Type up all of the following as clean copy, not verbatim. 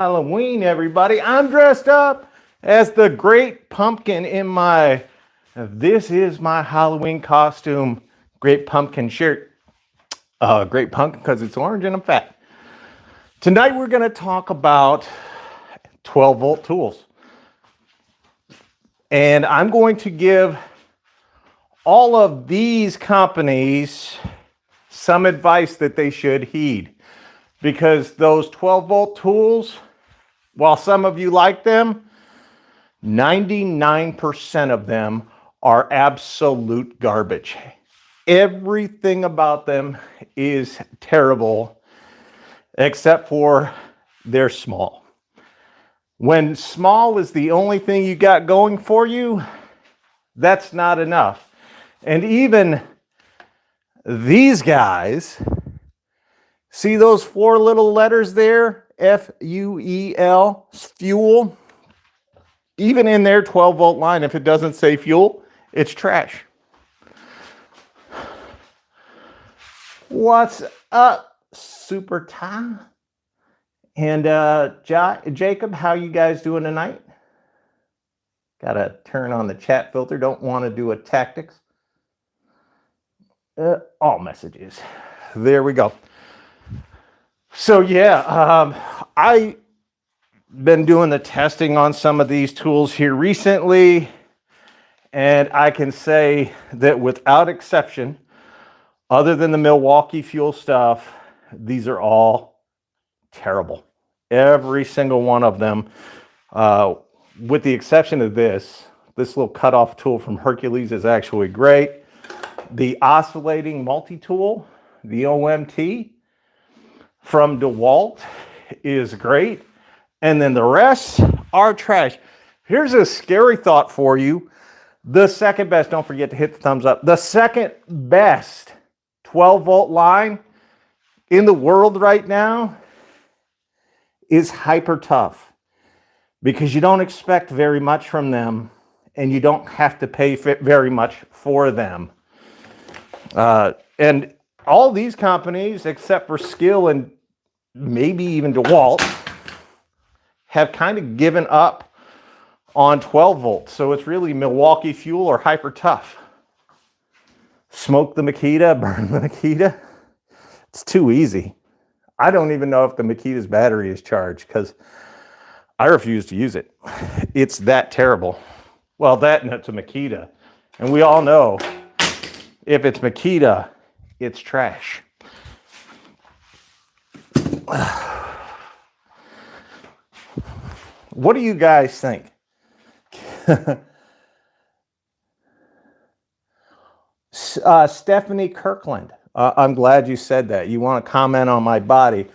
Halloween, everybody. I'm dressed up as the Great Pumpkin in my, this is my Halloween costume, Great Pumpkin shirt. Great Pumpkin because it's orange and I'm fat. Tonight we're going to talk about 12 volt tools. And I'm going to give all of these companies some advice that they should heed. Because those 12 volt tools, while some of you like them, 99% of them are absolute garbage. Everything about them is terrible, except for they're small. When small is the only thing you got going for you, that's not enough. And even these guys, see those four little letters there? F-U-E-L, fuel. Even in their 12 volt line, if it doesn't say fuel, it's trash. What's up, Super Ty? And Jacob, how you guys doing tonight? Gotta turn on the chat filter. Don't want to do a tactics. All messages. There we go. So yeah, I've been doing the testing on some of these tools here recently, and I can say that without exception, other than the Milwaukee fuel stuff, these are all terrible. Every single one of them, with the exception of this little cutoff tool from Hercules is actually great. The oscillating multi-tool, the OMT, from dewalt is great, and then the rest are trash. Here's a scary thought for you. The second best, don't forget to hit the thumbs up, the second best 12 volt line in the world right now is Hyper Tough, because you don't expect very much from them and you don't have to pay very much for them. And all these companies, except for Skill and maybe even dewalt, have kind of given up on 12 volts. So it's really Milwaukee fuel or Hyper Tough. Smoke the Makita, burn the Makita. It's too easy. I don't even know if the Makita's battery is charged because I refuse to use it. It's that terrible. Well, that and it's a Makita. And we all know if it's Makita, it's trash. What do you guys think? Stephanie Kirkland, I'm glad you said that. You want to comment on my body,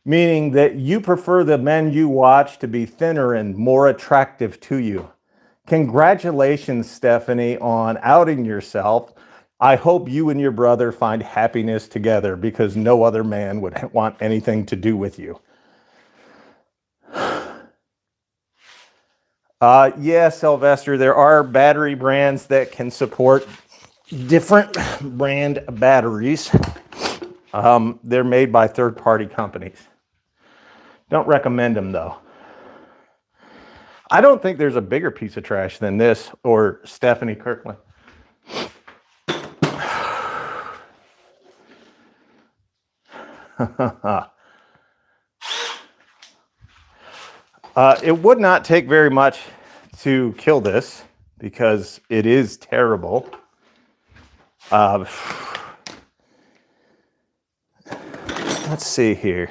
meaning that you prefer the men you watch to be thinner and more attractive to you. Congratulations, Stephanie, on outing yourself. I hope you and your brother find happiness together, because no other man would want anything to do with you. Yeah, Sylvester, there are battery brands that can support different brand batteries. They're made by third-party companies. Don't recommend them, though. I don't think there's a bigger piece of trash than this or Stephanie Kirkland. It would not take very much to kill this because it is terrible. Let's see here.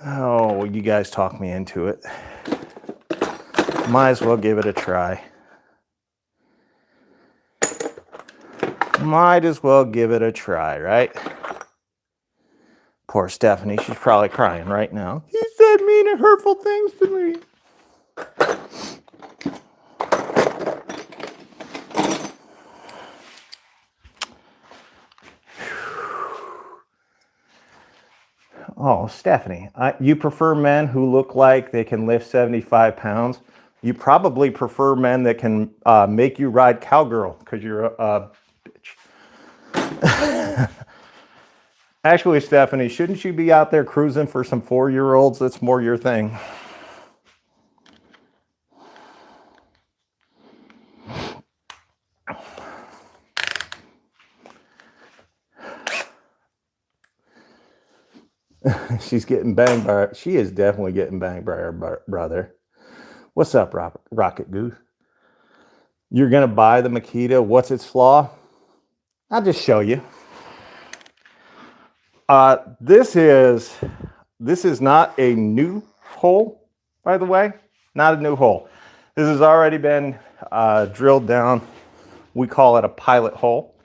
Oh, you guys talked me into it. Might as well give it a try. Might as well give it a try, right? Poor Stephanie, she's probably crying right now. He said mean and hurtful things to me. Oh, Stephanie, you prefer men who look like they can lift 75 pounds. You probably prefer men that can make you ride cowgirl because you're a bitch. Actually, Stephanie, shouldn't you be out there cruising for some 4-year-olds? That's more your thing. She's getting banged by she is definitely getting banged by her brother. What's up, Rocket Goose? You're gonna buy the Makita. What's its flaw? I'll just show you. This is not a new hole, by the way. Not a new hole. This has already been drilled down. We call it a pilot hole.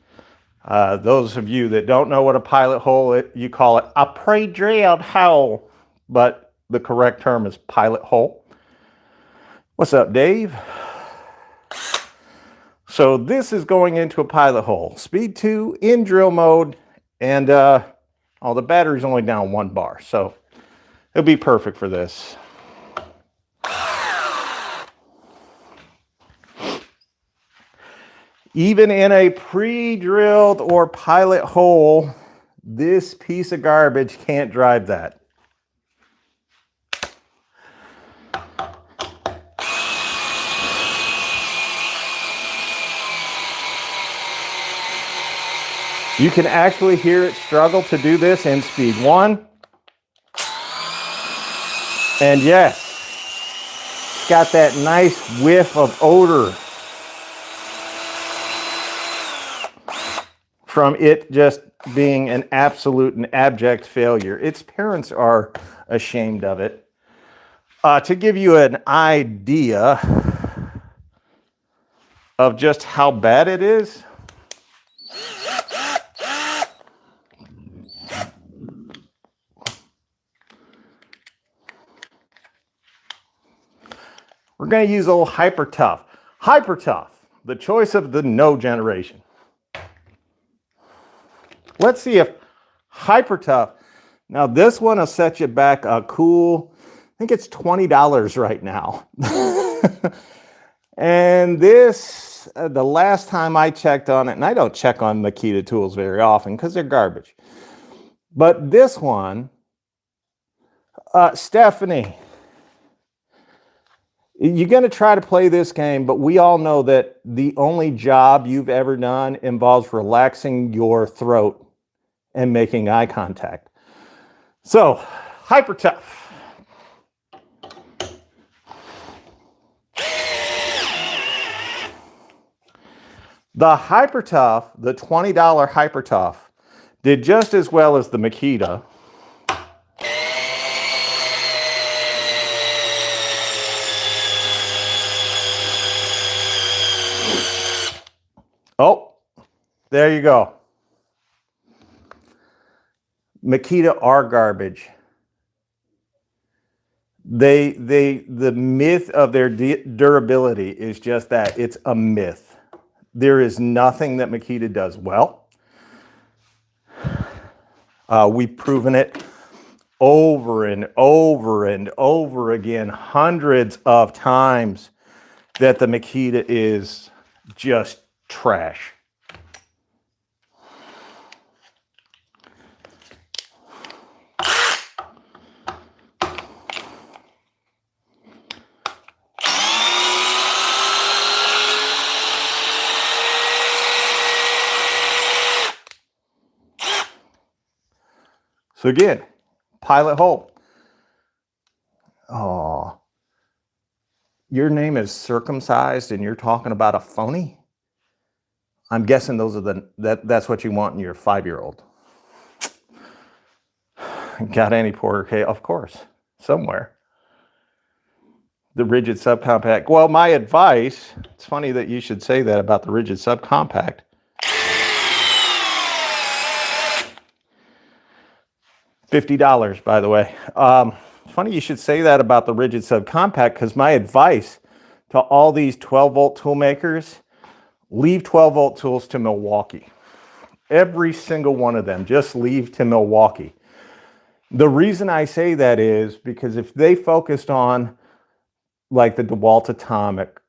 Those of you that don't know what a pilot hole is, you call it a pre-drilled hole, but the correct term is pilot hole. What's up, Dave? So this is going into a pilot hole. Speed 2 in drill mode, and the battery's only down 1 bar, so it'll be perfect for this. Even in a pre-drilled or pilot hole, this piece of garbage can't drive that. You can actually hear it struggle to do this in speed 1. And yes, it's got that nice whiff of odor from it just being an absolute and abject failure. Its parents are ashamed of it. To give you an idea of just how bad it is, we're going to use a little Hyper Tough. Hyper Tough, the choice of the no generation. Let's see if Hyper Tough. Now this one will set you back a cool, I think it's $20 right now. And this, the last time I checked on it, and I don't check on Makita tools very often because they're garbage. But this one, Stephanie, you're going to try to play this game, but we all know that the only job you've ever done involves relaxing your throat and making eye contact. So, Hyper Tough. The Hyper Tough, the $20 Hyper Tough, did just as well as the Makita. Oh, there you go. Makita are garbage. The myth of their durability is just that. It's a myth. There is nothing that Makita does well. We've proven it over and over and over again, hundreds of times, that the Makita is just trash. So again, pilot hole. Oh, your name is Circumcised and you're talking about a phony? I'm guessing those are that's what you want in your 5-year-old. Got any porter cake? Of course, somewhere. The Ridgid subcompact. Well, my advice, it's funny that you should say that about the Ridgid subcompact. $50, by the way. Funny you should say that about the Ridgid subcompact, because my advice to all these 12-volt tool makers, leave 12-volt tools to Milwaukee. Every single one of them, just leave to Milwaukee. The reason I say that is because if they focused on like the dewalt Atomic,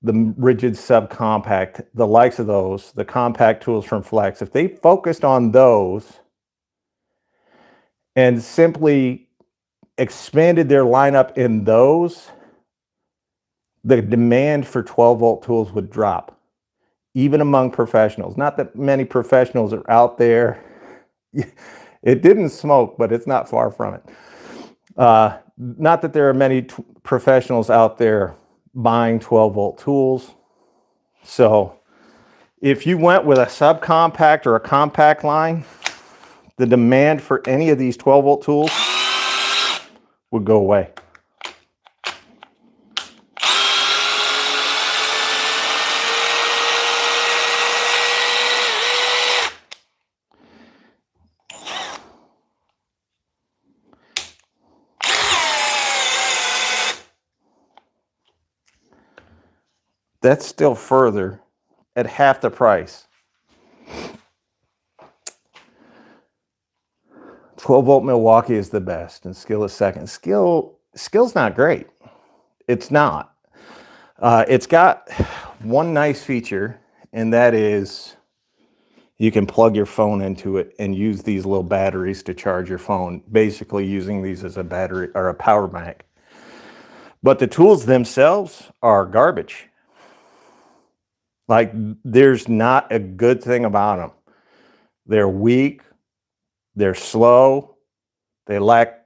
the Ridgid subcompact, the likes of those, the compact tools from Flex, if they focused on those, and simply expanded their lineup in those, the demand for 12-volt tools would drop, even among professionals. Not that many professionals are out there. It didn't smoke, but it's not far from it. Not that there are many professionals out there buying 12-volt tools. So if you went with a subcompact or a compact line, the demand for any of these 12-volt tools would go away. That's still further at half the price. 12-volt Milwaukee is the best and Skil is second. Skil's not great. It's not. It's got one nice feature, and that is you can plug your phone into it and use these little batteries to charge your phone, basically using these as a battery or a power bank. But the tools themselves are garbage. Like, there's not a good thing about them. They're weak, they're slow, they lack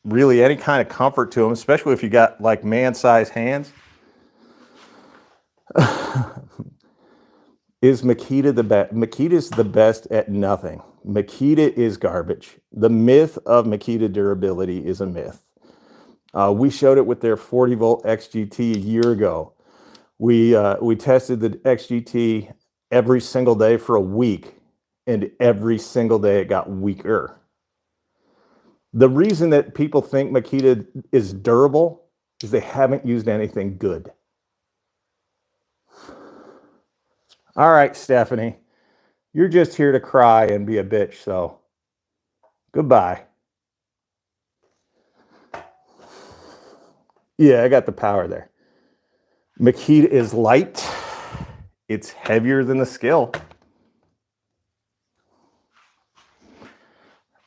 really any kind of comfort to them, especially if you got like man-sized hands. Is Makita the best? Makita's the best at nothing. Makita is garbage. The myth of Makita durability is a myth. We showed it with their 40-volt XGT a year ago. We tested the XGT every single day for a week, and every single day it got weaker. The reason that people think Makita is durable is they haven't used anything good. All right, Stephanie, you're just here to cry and be a bitch, so goodbye. Yeah, I got the power there. Makita is light. It's heavier than the Skil.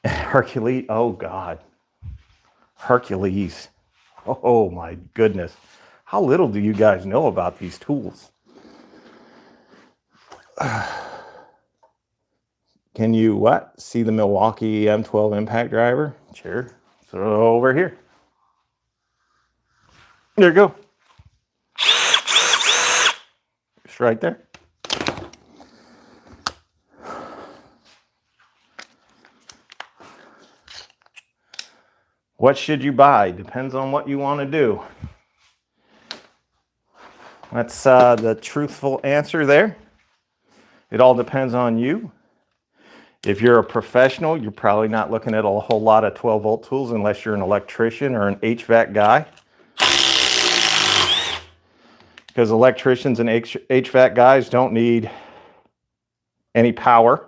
Hercules, oh God. Hercules. Oh my goodness. How little do you guys know about these tools? Can you what? See the Milwaukee M12 impact driver? Sure. So over here. There you go. It's right there. What should you buy? Depends on what you want to do. That's the truthful answer there. It all depends on you. If you're a professional, you're probably not looking at a whole lot of 12-volt tools unless you're an electrician or an HVAC guy. Because electricians and HVAC guys don't need any power.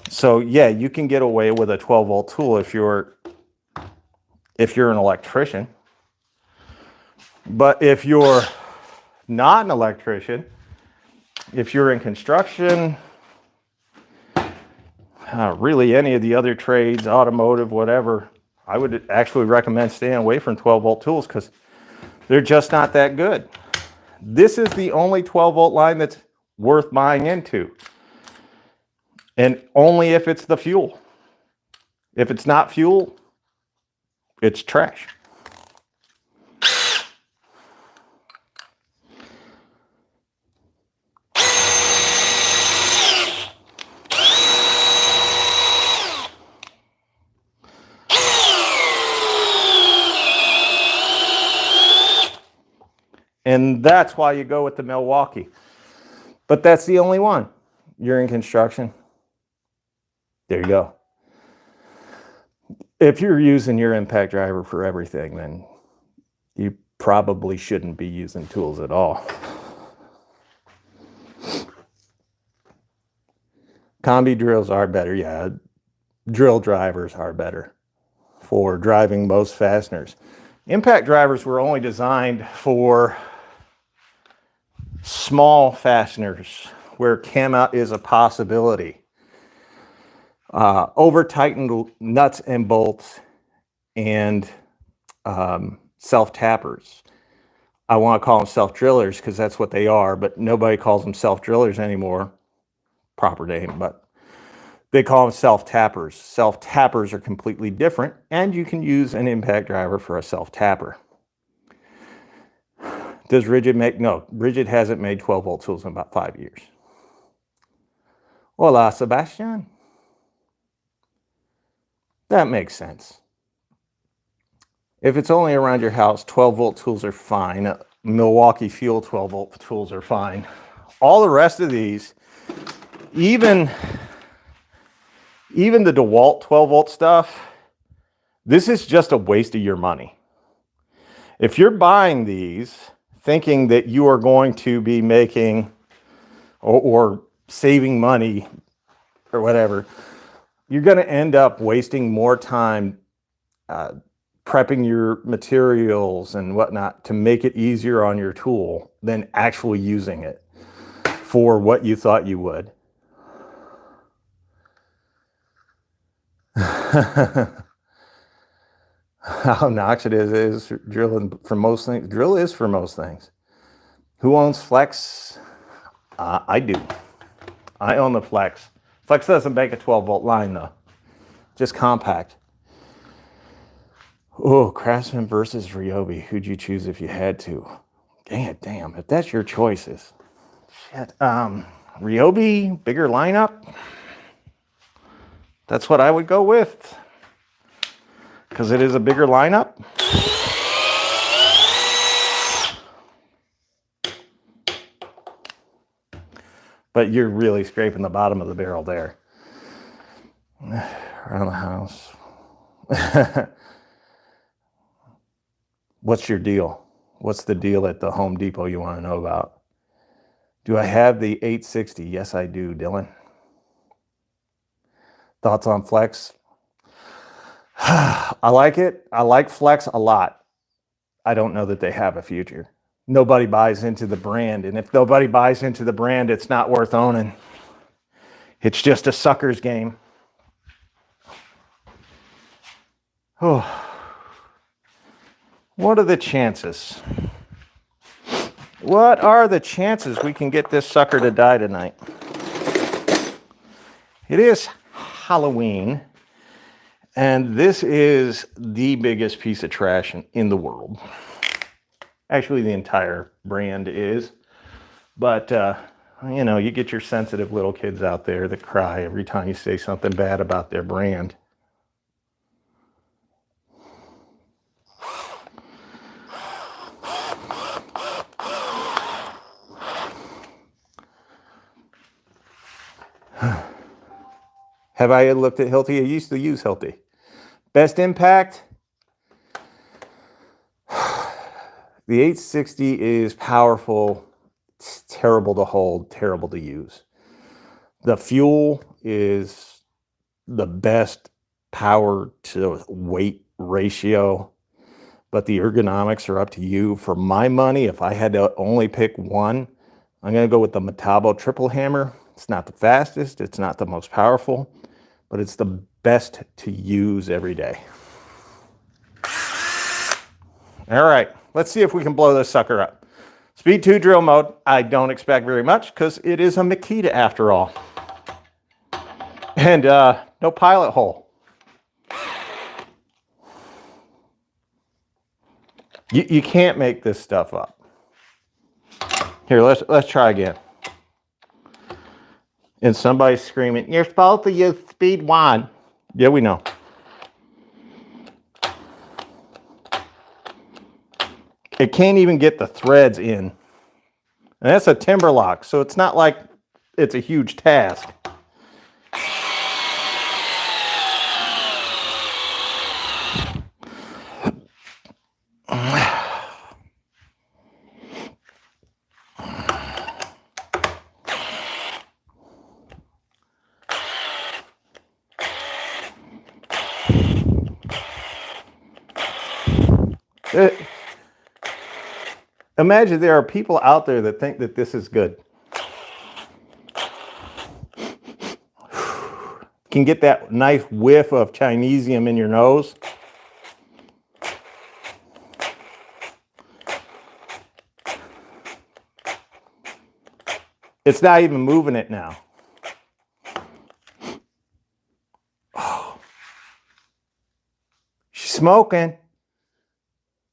So yeah, you can get away with a 12-volt tool if you're an electrician. But if you're not an electrician, if you're in construction, really any of the other trades, automotive, whatever, I would actually recommend staying away from 12-volt tools because they're just not that good. This is the only 12-volt line that's worth buying into. And only if it's the fuel. If it's not fuel, it's trash. And that's why you go with the Milwaukee. But that's the only one. You're in construction. There you go. If you're using your impact driver for everything, then you probably shouldn't be using tools at all. Combi drills are better, yeah. drill drivers are better for driving most fasteners. Impact drivers were only designed for small fasteners where cam out is a possibility. Over tightened nuts and bolts and self tappers. I want to call them self drillers because that's what they are, but nobody calls them self drillers anymore. Proper name, but they call them self tappers. Self tappers are completely different, and you can use an impact driver for a self tapper. Does Ridgid make? No, Ridgid hasn't made 12 volt tools in about 5 years. Hola, Sebastian. That makes sense. If it's only around your house, 12 volt tools are fine. Milwaukee fuel 12 volt tools are fine. All the rest of these, even the dewalt 12 volt stuff, this is just a waste of your money. If you're buying these thinking that you are going to be making or saving money or whatever, you're going to end up wasting more time prepping your materials and whatnot to make it easier on your tool than actually using it for what you thought you would. How obnoxious it is drilling for most things. Drill is for most things. Who owns Flex? I do. I own the Flex. Flex doesn't make a 12 volt line though. Just compact. Oh, Craftsman versus Ryobi. Who'd you choose if you had to? Damn, if that's your choices. Shit. Ryobi, bigger lineup. That's what I would go with. Because it is a bigger lineup. But you're really scraping the bottom of the barrel there. Around the house. What's your deal? What's the deal at the Home Depot you want to know about? Do I have the 860? Yes, I do, Dylan. Thoughts on Flex? I like it. I like Flex a lot. I don't know that they have a future. Nobody buys into the brand. And if nobody buys into the brand, it's not worth owning. It's just a sucker's game. Oh. What are the chances? What are the chances we can get this sucker to die tonight? It is Halloween. And this is the biggest piece of trash in the world. Actually, the entire brand is. But, you know, you get your sensitive little kids out there that cry every time you say something bad about their brand. Have I looked at Hilti? I used to use Hilti. Best impact? The 860 is powerful. It's terrible to hold, terrible to use. The fuel is the best power to weight ratio, but the ergonomics are up to you. For my money, if I had to only pick one, I'm going to go with the Metabo triple hammer. It's not the fastest, it's not the most powerful, but it's the best to use every day. All right, let's see if we can blow this sucker up. Speed 2 drill mode, I don't expect very much because it is a Makita after all. And no pilot hole. You can't make this stuff up. Here, let's try again. And somebody's screaming, "You're supposed to use speed 1." Yeah, we know. It can't even get the threads in. And that's a timber lock, so it's not like it's a huge task. Imagine there are people out there that think that this is good. Can get that nice whiff of Chinesium in your nose. It's not even moving it now. Oh. She's smoking.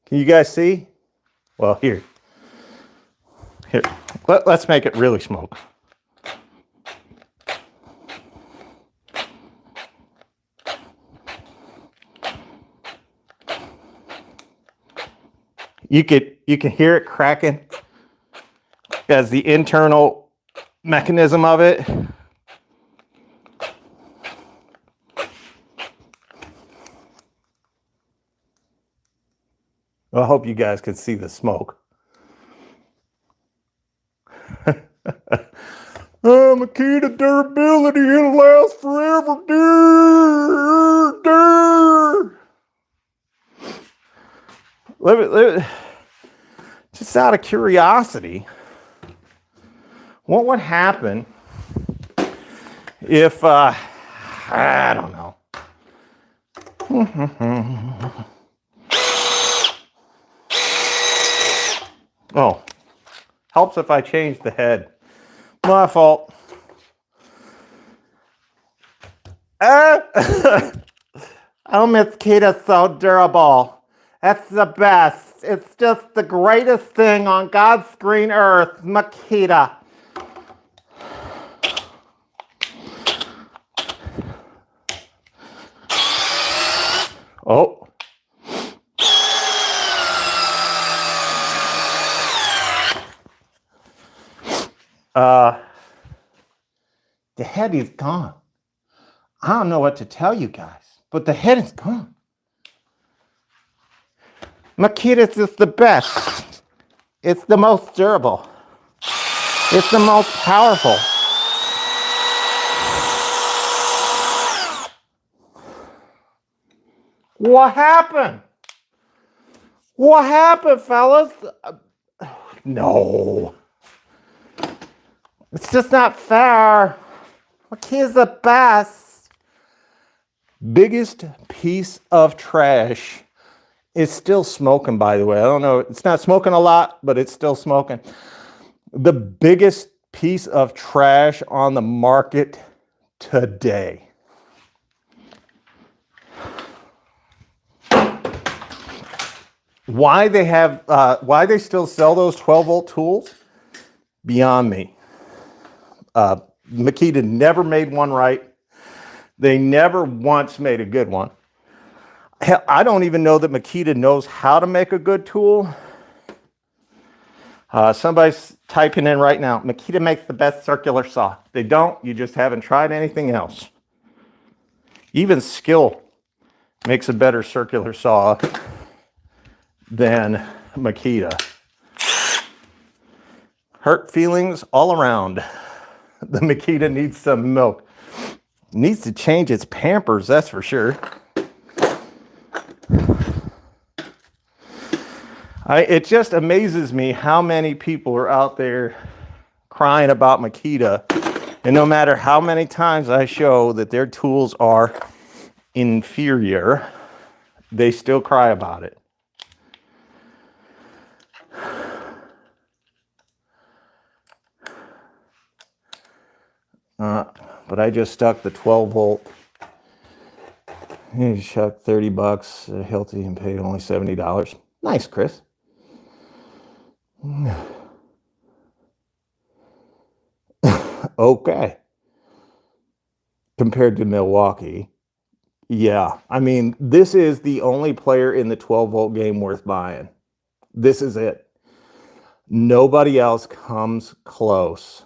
Can you guys see? Well, here. Let's make it really smoke. You can hear it cracking as the internal mechanism of it. I hope you guys can see the smoke. Oh, Makita durability, it'll last forever. Just out of curiosity, what would happen if, I don't know. Oh, helps if I change the head. My fault. Oh, Makita's so durable. That's the best. It's just the greatest thing on God's green earth, Makita. Oh. The head is gone. I don't know what to tell you guys, but the head is gone. Makita's is the best. It's the most durable. It's the most powerful. What happened? What happened, fellas? No. It's just not fair. Makita's the best. Biggest piece of trash is still smoking, by the way. I don't know. It's not smoking a lot, but it's still smoking. The biggest piece of trash on the market today. Why they still sell those 12-volt tools? Beyond me. Makita never made one right. They never once made a good one. Hell, I don't even know that Makita knows how to make a good tool. Somebody's typing in right now, Makita makes the best circular saw. They don't, you just haven't tried anything else. Even Skill makes a better circular saw than Makita. Hurt feelings all around. The Makita needs some milk. Needs to change its Pampers, that's for sure. It just amazes me how many people are out there crying about Makita, and no matter how many times I show that their tools are inferior, they still cry about it. But I just stuck the 12-volt. You chuck $30, healthy, and paid only $70. Nice, Chris. Okay. Compared to Milwaukee. Yeah. I mean, this is the only player in the 12-volt game worth buying. This is it. Nobody else comes close.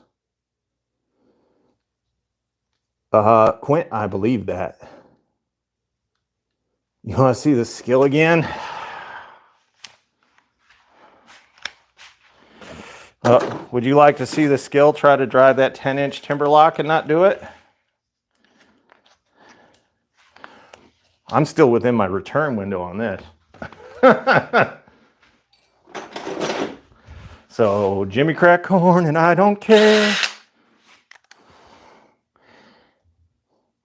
Quint, I believe that. You want to see the skill again? Would you like to see the skill try to drive that 10-inch timber lock and not do it? I'm still within my return window on this. So Jimmy crack corn and I don't care.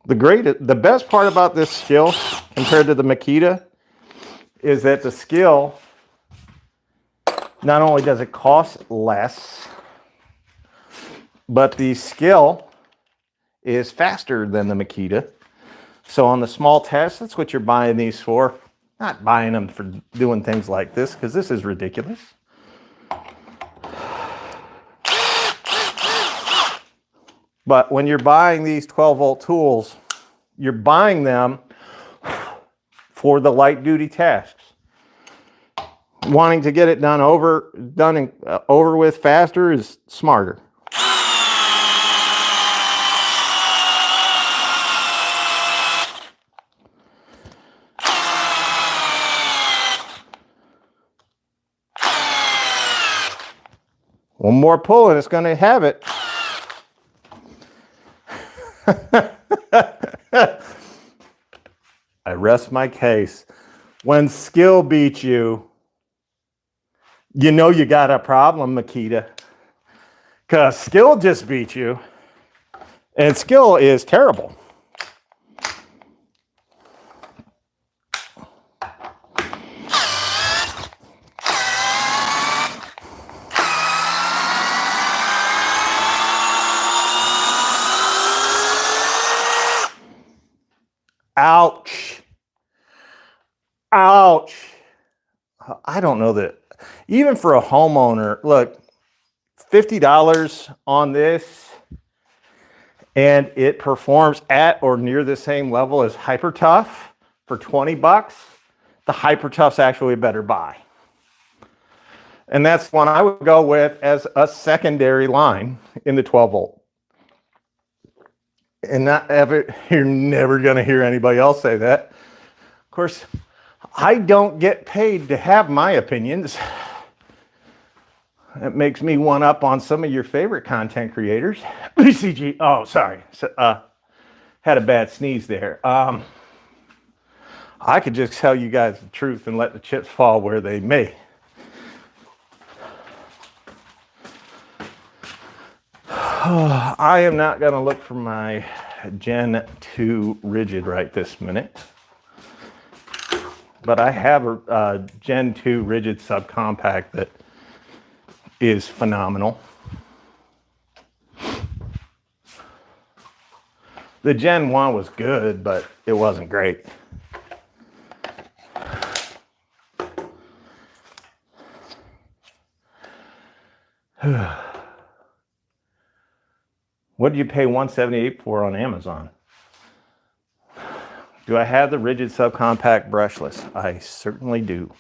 The best part about this skill compared to the Makita is that the skill, not only does it cost less, but the skill is faster than the Makita. So on the small test, that's what you're buying these for. Not buying them for doing things like this, because this is ridiculous. But when you're buying these 12-volt tools, you're buying them for the light duty tasks. Wanting to get it done over with faster is smarter. One more pull and it's going to have it. I rest my case. When skill beats you, you know you got a problem, Makita. Because skill just beat you. And skill is terrible. Ouch. Ouch. I don't know that. Even for a homeowner, look, $50 on this, and it performs at or near the same level as Hyper Tough for 20 bucks. The Hyper Tough's actually a better buy. And that's one I would go with as a secondary line in the 12 volt. And not ever, you're never going to hear anybody else say that. Of course, I don't get paid to have my opinions. That makes me one up on some of your favorite content creators. BCG, oh, sorry. Had a bad sneeze there. I could just tell you guys the truth and let the chips fall where they may. I am not going to look for my Gen 2 Ridgid right this minute. But I have a Gen 2 Ridgid subcompact that is phenomenal. The Gen 1 was good, but it wasn't great. What did you pay $178 for on Amazon? Do I have the Ridgid subcompact brushless? I certainly do.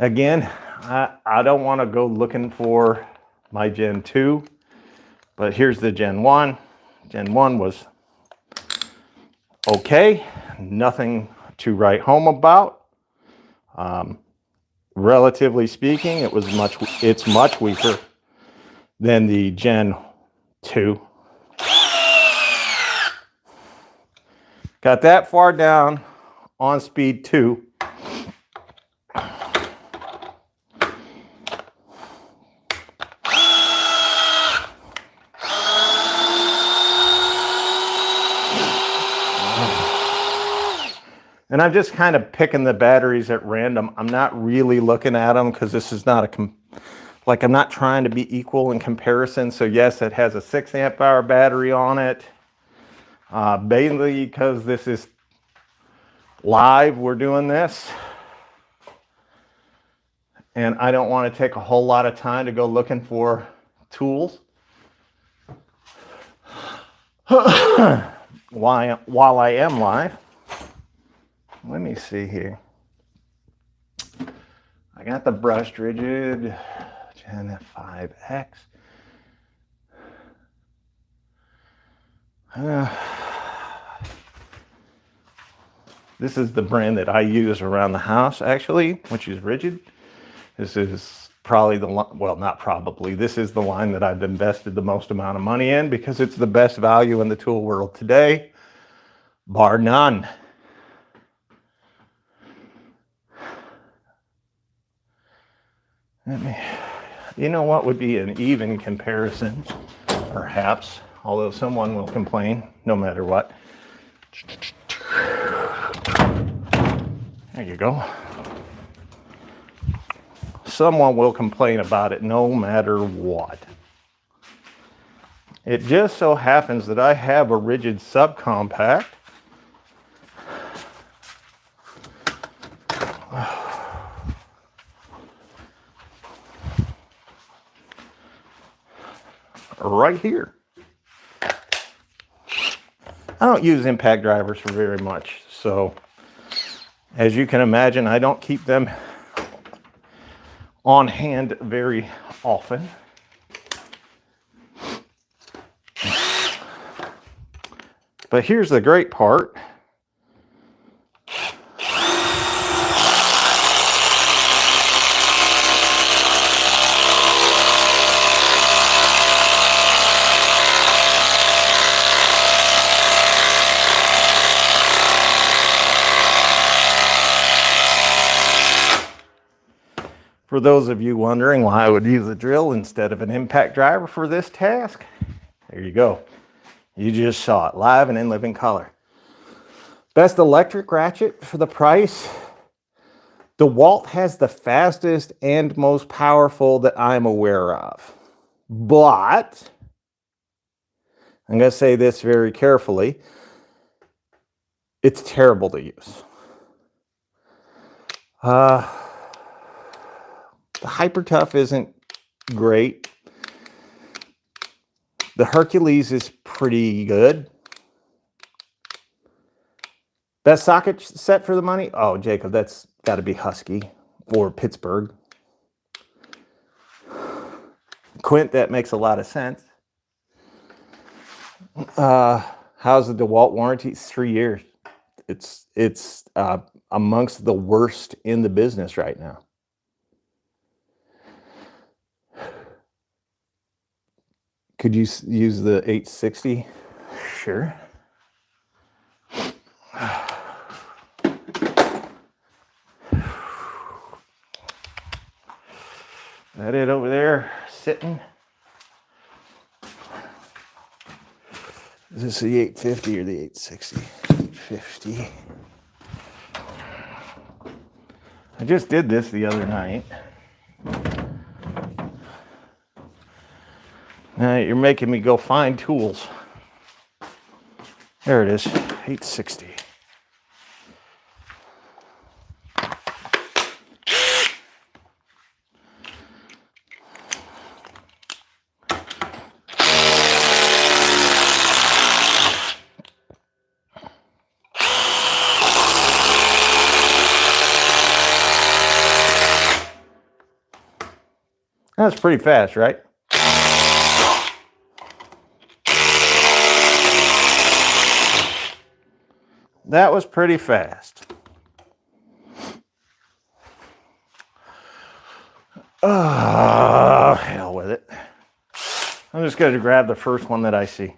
Again, I don't want to go looking for my Gen 2, but here's the Gen 1. Gen 1 was okay, nothing to write home about. Relatively speaking, it's much weaker than the Gen 2. Got that far down on speed 2. And I'm just kind of picking the batteries at random. I'm not really looking at them because this is not I'm not trying to be equal in comparison. So yes, it has a 6 amp hour battery on it. Mainly because this is live, we're doing this. And I don't want to take a whole lot of time to go looking for tools. While I am live. Let me see here. I got the brushed Ridgid Gen 5X. This is the brand that I use around the house, actually, which is Ridgid. This is probably the line, well, not probably, this is the line that I've invested the most amount of money in because it's the best value in the tool world today, bar none. You know what would be an even comparison? Perhaps, although someone will complain no matter what. There you go. Someone will complain about it no matter what. It just so happens that I have a Ridgid subcompact. Right here. I don't use impact drivers for very much, so as you can imagine, I don't keep them on hand very often. But here's the great part. For those of you wondering why I would use a drill instead of an impact driver for this task, there you go. You just saw it live and in living color. Best electric ratchet for the price. DeWalt has the fastest and most powerful that I'm aware of. But, I'm going to say this very carefully, it's terrible to use. The Hyper Tough isn't great. The Hercules is pretty good. Best socket set for the money? Oh, Jacob, that's got to be Husky or Pittsburgh. Quint, that makes a lot of sense. How's the DeWalt warranty? It's 3 years. It's amongst the worst in the business right now. Could you use the 860? Sure. That it over there, sitting. Is this the 850 or the 860? 850. I just did this the other night. Now you're making me go find tools. There it is, 860. That's pretty fast, right? That was pretty fast. Oh, hell with it. I'm just going to grab the first one that I see.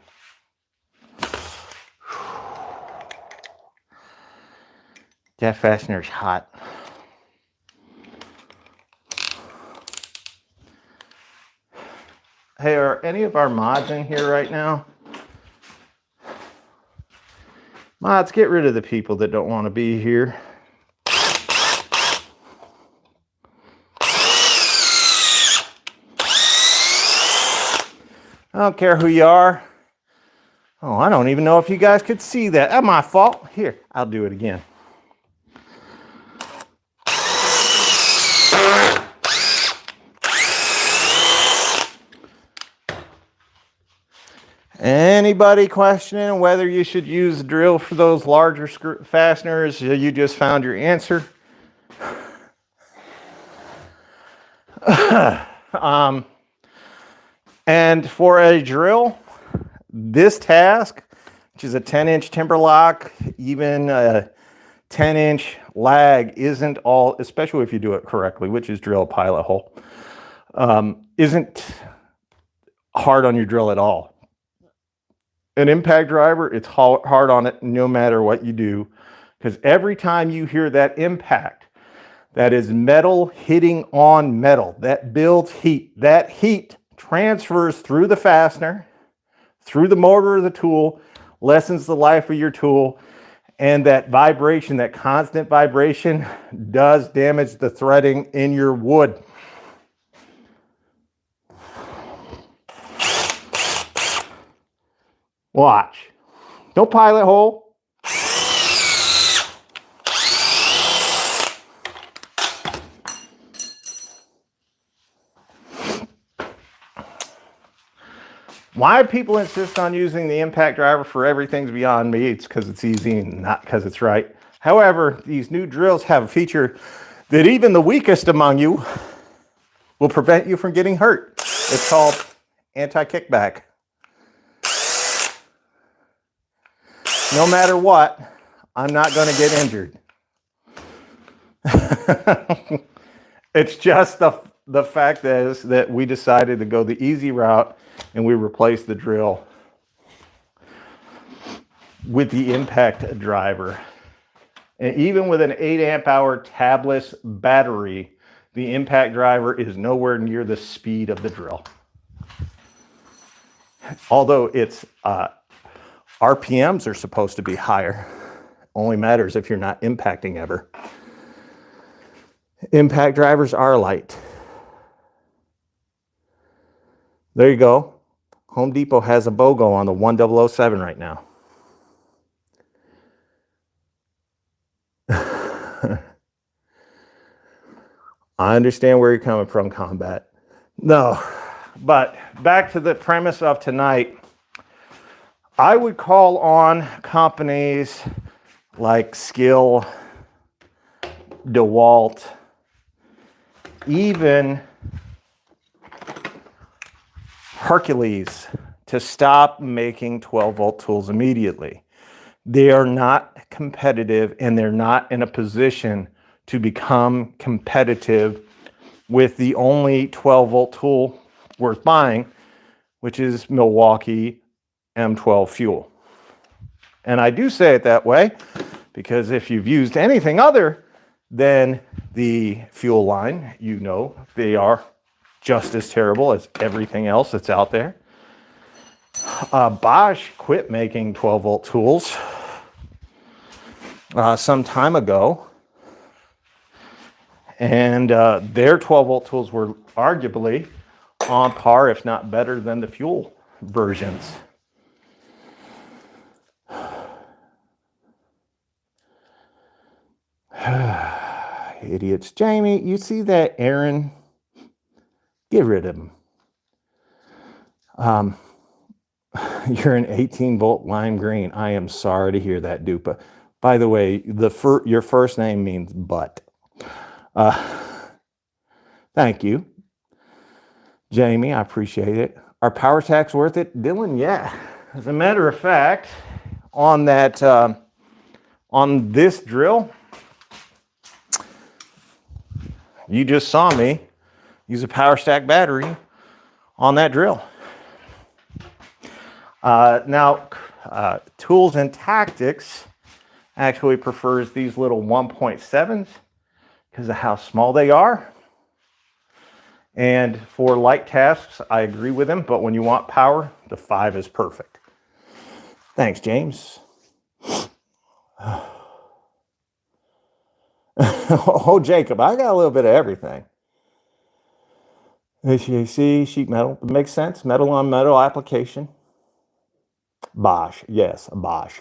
That fastener's hot. Hey, are any of our mods in here right now? Mods, get rid of the people that don't want to be here. I don't care who you are. Oh, I don't even know if you guys could see that. That's my fault. Here, I'll do it again. Anybody questioning whether you should use a drill for those larger fasteners? You just found your answer. And for a drill, this task, which is a 10-inch timber lock, even a 10-inch lag, isn't all, especially if you do it correctly, which is drill a pilot hole, isn't hard on your drill at all. An impact driver, it's hard on it no matter what you do, because every time you hear that impact, That is metal hitting on metal. That builds heat. That heat transfers through the fastener, through the motor of the tool, lessens the life of your tool, and that vibration, that constant vibration, does damage the threading in your wood. Watch. Don't pilot hole. Why people insist on using the impact driver for everything's beyond me. It's because it's easy and not because it's right. However, these new drills have a feature that even the weakest among you will prevent you from getting hurt. It's called anti-kickback. No matter what, I'm not going to get injured. It's just the fact is that we decided to go the easy route and we replaced the drill with the impact driver. And even with an 8 amp hour tabless battery, the impact driver is nowhere near the speed of the drill. Although its RPMs are supposed to be higher. Only matters if you're not impacting ever. Impact drivers are light. There you go. Home Depot has a BOGO on the 1007 right now. I understand where you're coming from, Combat. No, but back to the premise of tonight. I would call on companies like Skill, DeWalt, even Hercules to stop making 12-volt tools immediately. They are not competitive and they're not in a position to become competitive with the only 12-volt tool worth buying, which is Milwaukee M12 fuel. And I do say it that way because if you've used anything other than the fuel line, you know they are just as terrible as everything else that's out there. Bosch quit making 12-volt tools some time ago. And their 12-volt tools were arguably on par, if not better, than the fuel versions. Idiots. Jamie, you see that Aaron? Get rid of him. You're an 18-volt lime green. I am sorry to hear that, Dupa. By the way, your first name means butt. Thank you. Jamie, I appreciate it. Are power tacks worth it? Dylan, yeah. As a matter of fact, on that, on this drill, you just saw me use a power stack battery on that drill. Now, Tools and Tactics actually prefers these little 1.7s because of how small they are. And for light tasks, I agree with him, but when you want power, the 5 is perfect. Thanks, James. Oh, Jacob, I got a little bit of everything. HVAC, sheet metal, it makes sense. Metal on metal application. Bosch, yes, Bosch.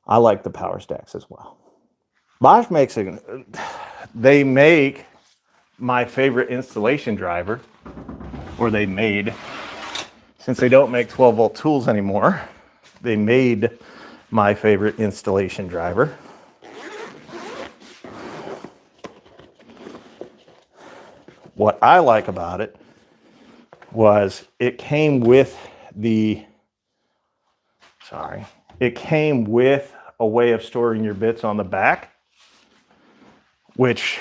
I like the power stacks as well. Bosch makes they make my favorite installation driver, or they made, since they don't make 12-volt tools anymore, they made my favorite installation driver. What I like about it was it came with it came with a way of storing your bits on the back, which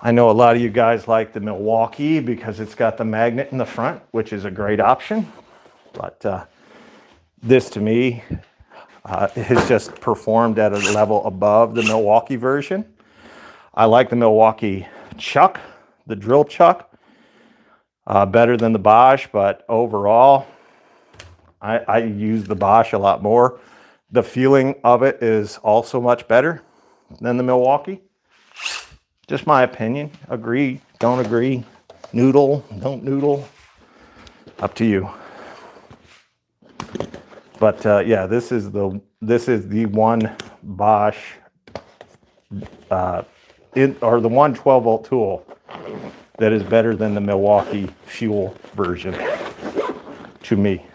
I know a lot of you guys like the Milwaukee because it's got the magnet in the front, which is a great option. But this to me, It's just performed at a level above the Milwaukee version. I like the Milwaukee chuck, the drill chuck, better than the Bosch, but overall, I use the Bosch a lot more. The feeling of it is also much better than the Milwaukee. Just my opinion. Agree, don't agree, noodle, don't noodle. Up to you. But yeah, this is the one Bosch or the one 12-volt tool that is better than the Milwaukee fuel version to me.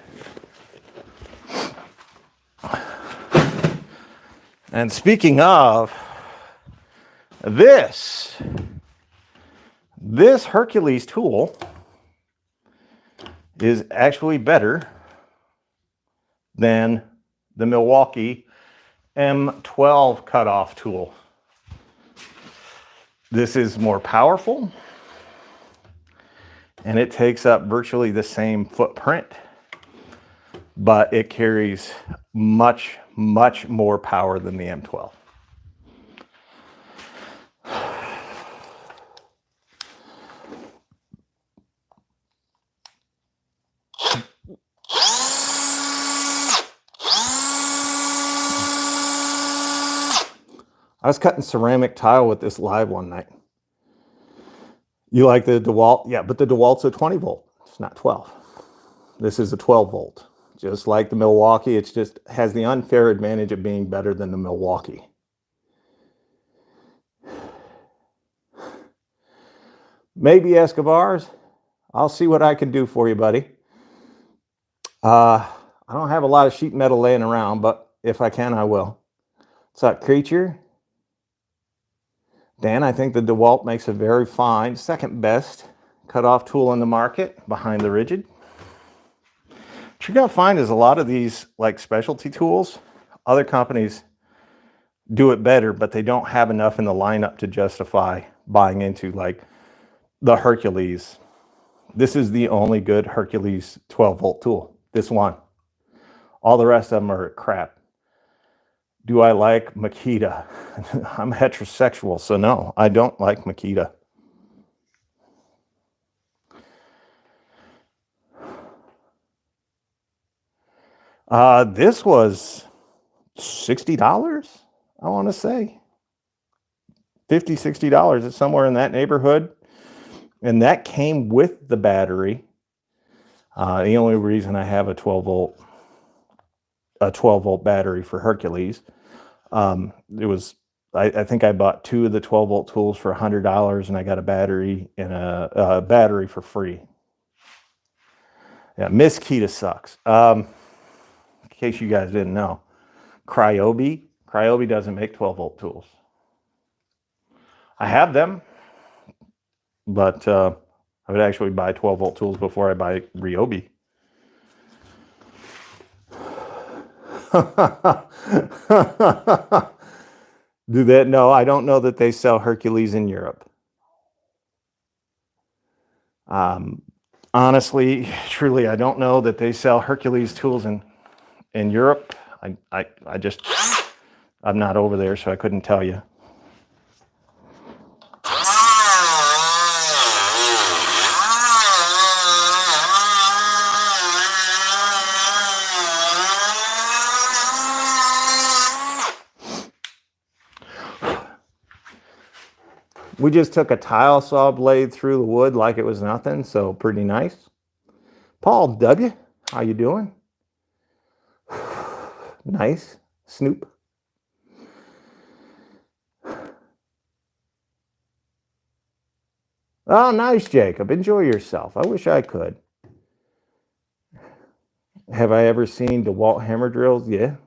And speaking of this Hercules tool is actually better than the Milwaukee M12 cutoff tool. This is more powerful, and it takes up virtually the same footprint, but it carries much, much more power than the M12. I was cutting ceramic tile with this live one night. You like the dewalt? Yeah, but the dewalt's a 20 volt. It's not 12. This is a 12 volt. Just like the Milwaukee, it just has the unfair advantage of being better than the Milwaukee. Maybe Escobars. I'll see what I can do for you, buddy. I don't have a lot of sheet metal laying around, but if I can, I will. What's up, creature? Dan, I think the dewalt makes a very fine, second best cutoff tool in the market behind the Ridgid. What you're going to find is a lot of these like specialty tools, other companies do it better, but they don't have enough in the lineup to justify buying into, like the Hercules. This is the only good Hercules 12 volt tool. This one. All the rest of them are crap. Do I like Makita? I'm heterosexual, so no, I don't like Makita. This was $60, I want to say. $50, $60. It's somewhere in that neighborhood. And that came with the battery. The only reason I have a 12 volt battery for Hercules. It was, I think I bought 2 of the 12 volt tools for $100, and I got a battery and a battery for free. Yeah, Miss Kita sucks. In case you guys didn't know, Ryobi doesn't make 12 volt tools. I have them, but I would actually buy 12 volt tools before I buy ryobi. Do that? No, I don't know that they sell Hercules in Europe. Honestly, truly, I don't know that they sell Hercules tools in Europe. I'm not over there, so I couldn't tell you. We just took a tile saw blade through the wood like it was nothing, so pretty nice. Paul W., how you doing? Nice. Snoop. Oh, nice, Jacob. Enjoy yourself. I wish I could. Have I ever seen DeWalt hammer drills? Yeah.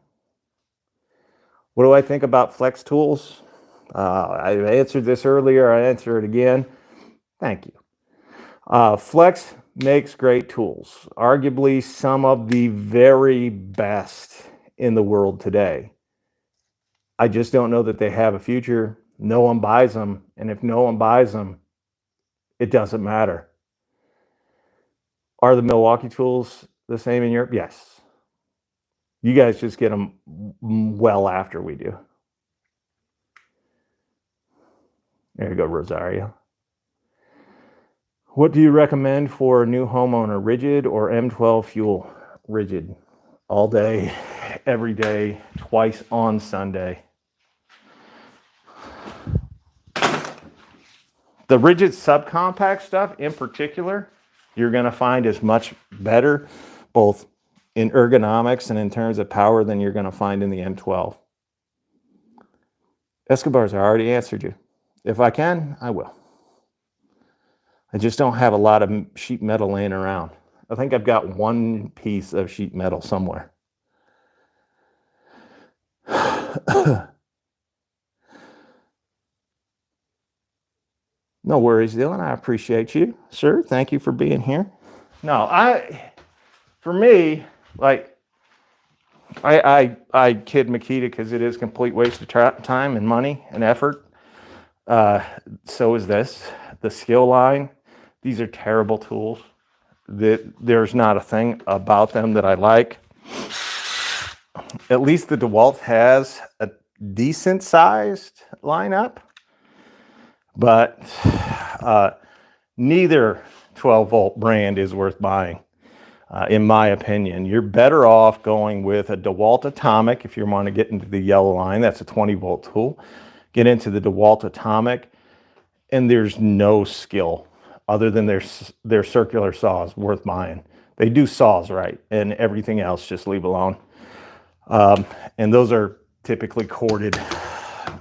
What do I think about flex tools? I answered this earlier. I answer it again. Thank you. Flex makes great tools. Arguably some of the very best in the world today. I just don't know that they have a future. No one buys them. And if no one buys them, it doesn't matter. Are the Milwaukee tools the same in Europe? Yes. You guys just get them well after we do. There you go, Rosario. What do you recommend for a new homeowner, Ridgid or M12 fuel? Ridgid, all day, every day, twice on Sunday. The Ridgid subcompact stuff in particular, you're going to find is much better, both in ergonomics and in terms of power, than you're going to find in the M12. Escobar's, I already answered you. If I can, I will. I just don't have a lot of sheet metal laying around. I think I've got one piece of sheet metal somewhere. No worries, Dylan. I appreciate you, sir. Thank you for being here. No, for me, like, I kid Makita because it is a complete waste of time and money and effort. So is this. The skill line. These are terrible tools. There's not a thing about them that I like. At least the dewalt has a decent sized lineup, but neither 12-volt brand is worth buying, in my opinion. You're better off going with a dewalt atomic if you want to get into the yellow line. That's a 20-volt tool. Get into the dewalt atomic, and there's no skill other than their circular saws worth buying. They do saws right, and everything else just leave alone. And those are typically corded,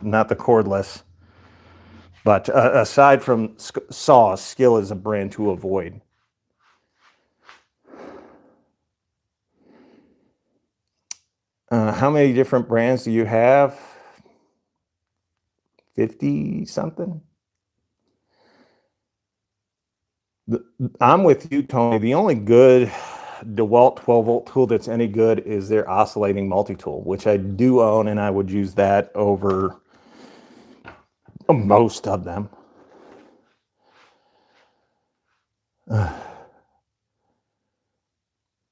not the cordless. But aside from saws, skill is a brand to avoid. How many different brands do you have? 50 something? I'm with you, Tony. The only good DeWalt 12-volt tool that's any good is their oscillating multi-tool, which I do own, and I would use that over most of them. No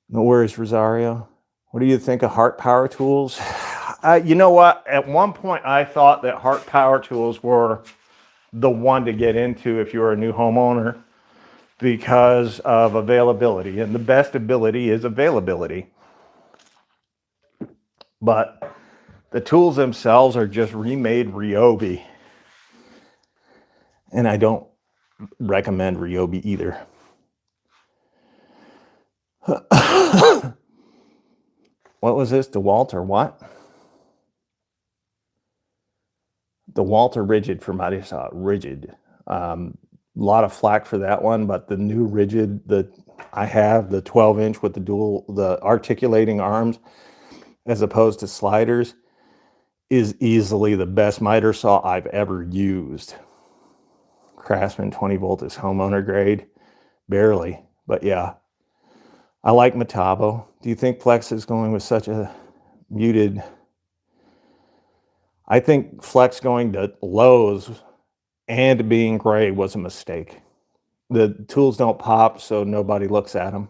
worries, Rosario. What do you think of Hart Power Tools? You know what? At one point, I thought that Hart Power Tools were the one to get into if you're a new homeowner because of availability. And the best ability is availability. But the tools themselves are just remade ryobi. And I don't recommend ryobi either. What was this? DeWalt or what? DeWalt or Ridgid for Makita? Ridgid. A lot of flack for that one, but the new Ridgid, I have the 12-inch with the articulating arms as opposed to sliders, is easily the best miter saw I've ever used. Craftsman 20-volt is homeowner grade, barely, but yeah. I like Metabo. Do you think Flex is going with such a muted? I think Flex going to Lowe's and being gray was a mistake. The tools don't pop, so nobody looks at them.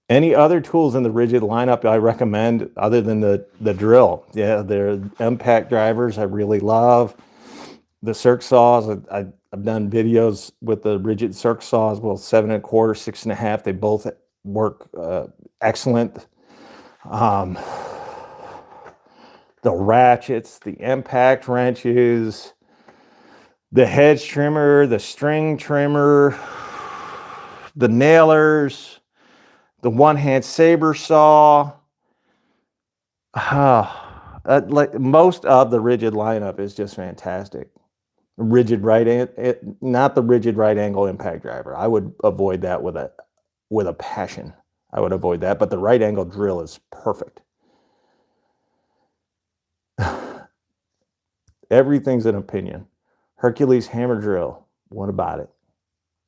Any other tools in the Ridgid lineup I recommend other than the drill? Yeah, their impact drivers I really love. The circ saws, I've done videos with the Ridgid circ saws, well, 7 1/4, 6 1/2. They both work excellent. The ratchets, the impact wrenches, the hedge trimmer, the string trimmer, the nailers, the one-hand saber saw. Like most of the Ridgid lineup is just fantastic. Ridgid not the Ridgid right angle impact driver. I would avoid that with a passion. I would avoid that, but the right angle drill is perfect. Everything's an opinion. Hercules hammer drill. What about it?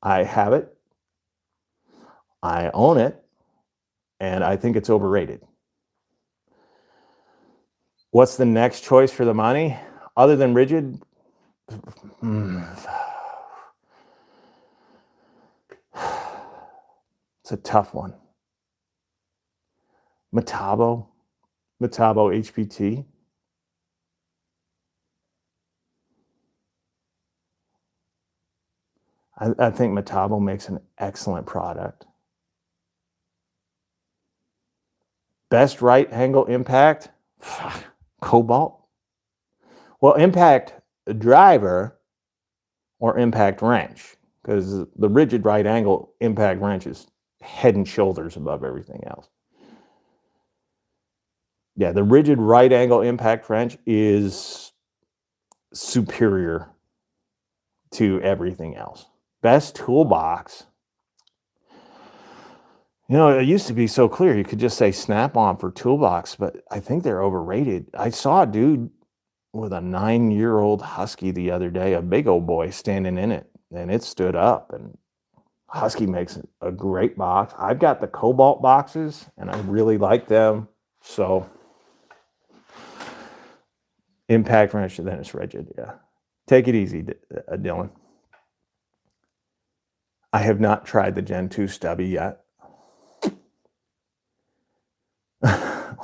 I have it. I own it. And I think it's overrated. What's the next choice for the money? Other than Ridgid? It's a tough one. Metabo HPT. I think Metabo makes an excellent product. Best right angle impact, Cobalt. Well, impact driver or impact wrench, because the Ridgid right angle impact wrench is head and shoulders above everything else. Yeah, the Ridgid right angle impact wrench is superior to everything else. Best toolbox. You know, it used to be so clear. You could just say Snap-on for toolbox, but I think they're overrated. I saw a dude with a 9-year-old Husky the other day, a big old boy standing in it, and it stood up. And Husky makes a great box. I've got the Cobalt boxes, and I really like them. So impact wrench, then it's Ridgid. Yeah, take it easy, Dylan. I have not tried the Gen 2 stubby yet.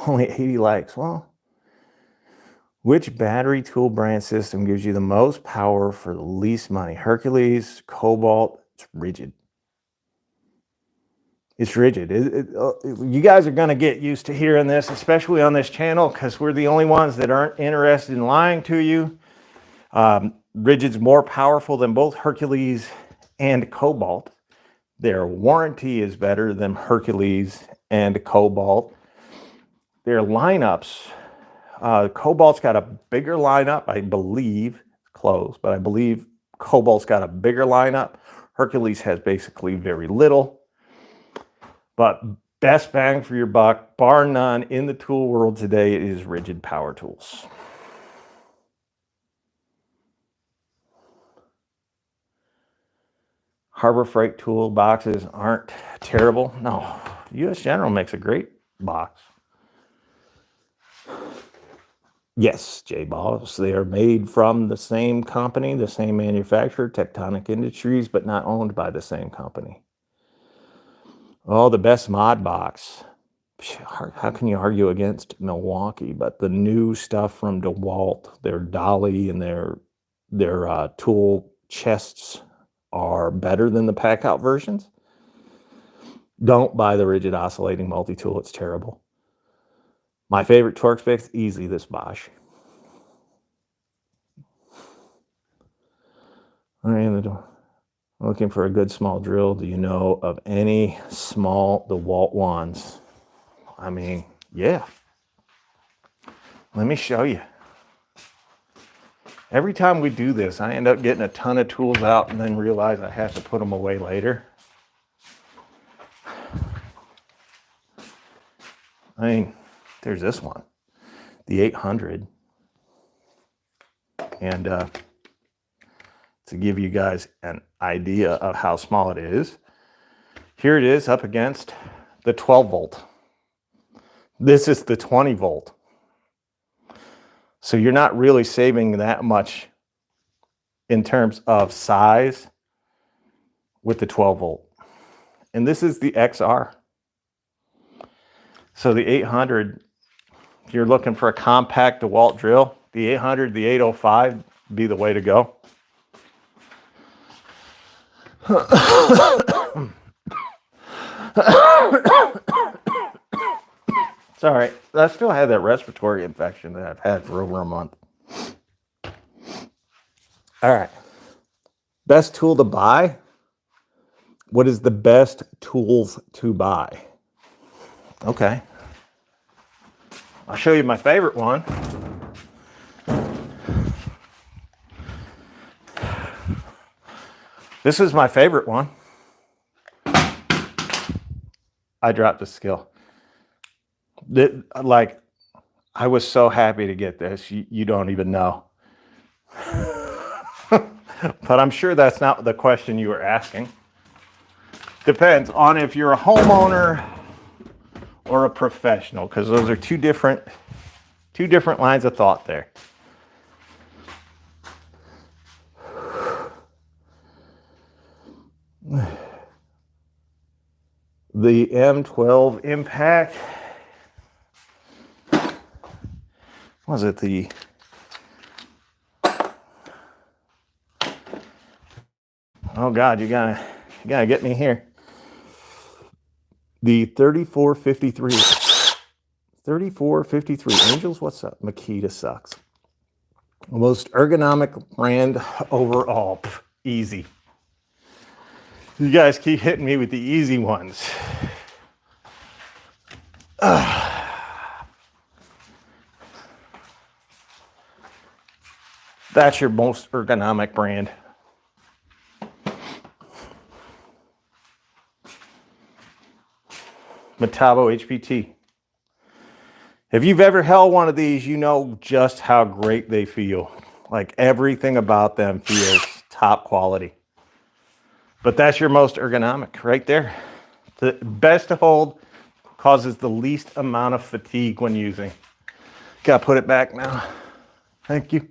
Only 80 likes. Well, which battery tool brand system gives you the most power for the least money? Hercules, Cobalt, it's Ridgid. It's Ridgid. You guys are going to get used to hearing this, especially on this channel, because we're the only ones that aren't interested in lying to you. Ridgid's more powerful than both Hercules and Cobalt. Their warranty is better than Hercules and Cobalt. Their lineups, Cobalt's got a bigger lineup, I believe. It's close, but I believe Cobalt's got a bigger lineup. Hercules has basically very little. But best bang for your buck, bar none, in the tool world today is Ridgid power tools. Harbor Freight tool boxes aren't terrible. No, US General makes a great box. Yes, J-Balls. They are made from the same company, the same manufacturer, Tectonic Industries, but not owned by the same company. Oh, the best mod box. How can you argue against Milwaukee? But the new stuff from dewalt, their dolly and their tool chests are better than the pack-out versions. Don't buy the Ridgid oscillating multi-tool. It's terrible. My favorite torque fix, easily this Bosch. All right, looking for a good small drill. Do you know of any small DeWalt ones? I mean, yeah. Let me show you. Every time we do this, I end up getting a ton of tools out and then realize I have to put them away later. I mean, there's this one, the 800. And to give you guys an idea of how small it is, here it is up against the 12 volt. This is the 20 volt. So you're not really saving that much in terms of size with the 12 volt. And this is the XR. So the 800, if you're looking for a compact DeWalt drill, the 800, the 805 be the way to go. It's all right. I still have that respiratory infection that I've had for over a month. All right. Best tool to buy. What is the best tools to buy? Okay. I'll show you my favorite one. This is my favorite one. I dropped the skill. Like, I was so happy to get this. You don't even know. But I'm sure that's not the question you were asking. Depends on if you're a homeowner or a professional, because those are two different lines of thought there. The M12 impact. Was it the... Oh God, you gotta get me here. The 3453. 3453. Angels, what's up? Makita sucks. Most ergonomic brand overall. Pff, easy. You guys keep hitting me with the easy ones. That's your most ergonomic brand. Metabo HPT. If you've ever held one of these, you know just how great they feel. Like everything about them feels top quality. But that's your most ergonomic right there. The best to hold, causes the least amount of fatigue when using. Gotta put it back now. Thank you.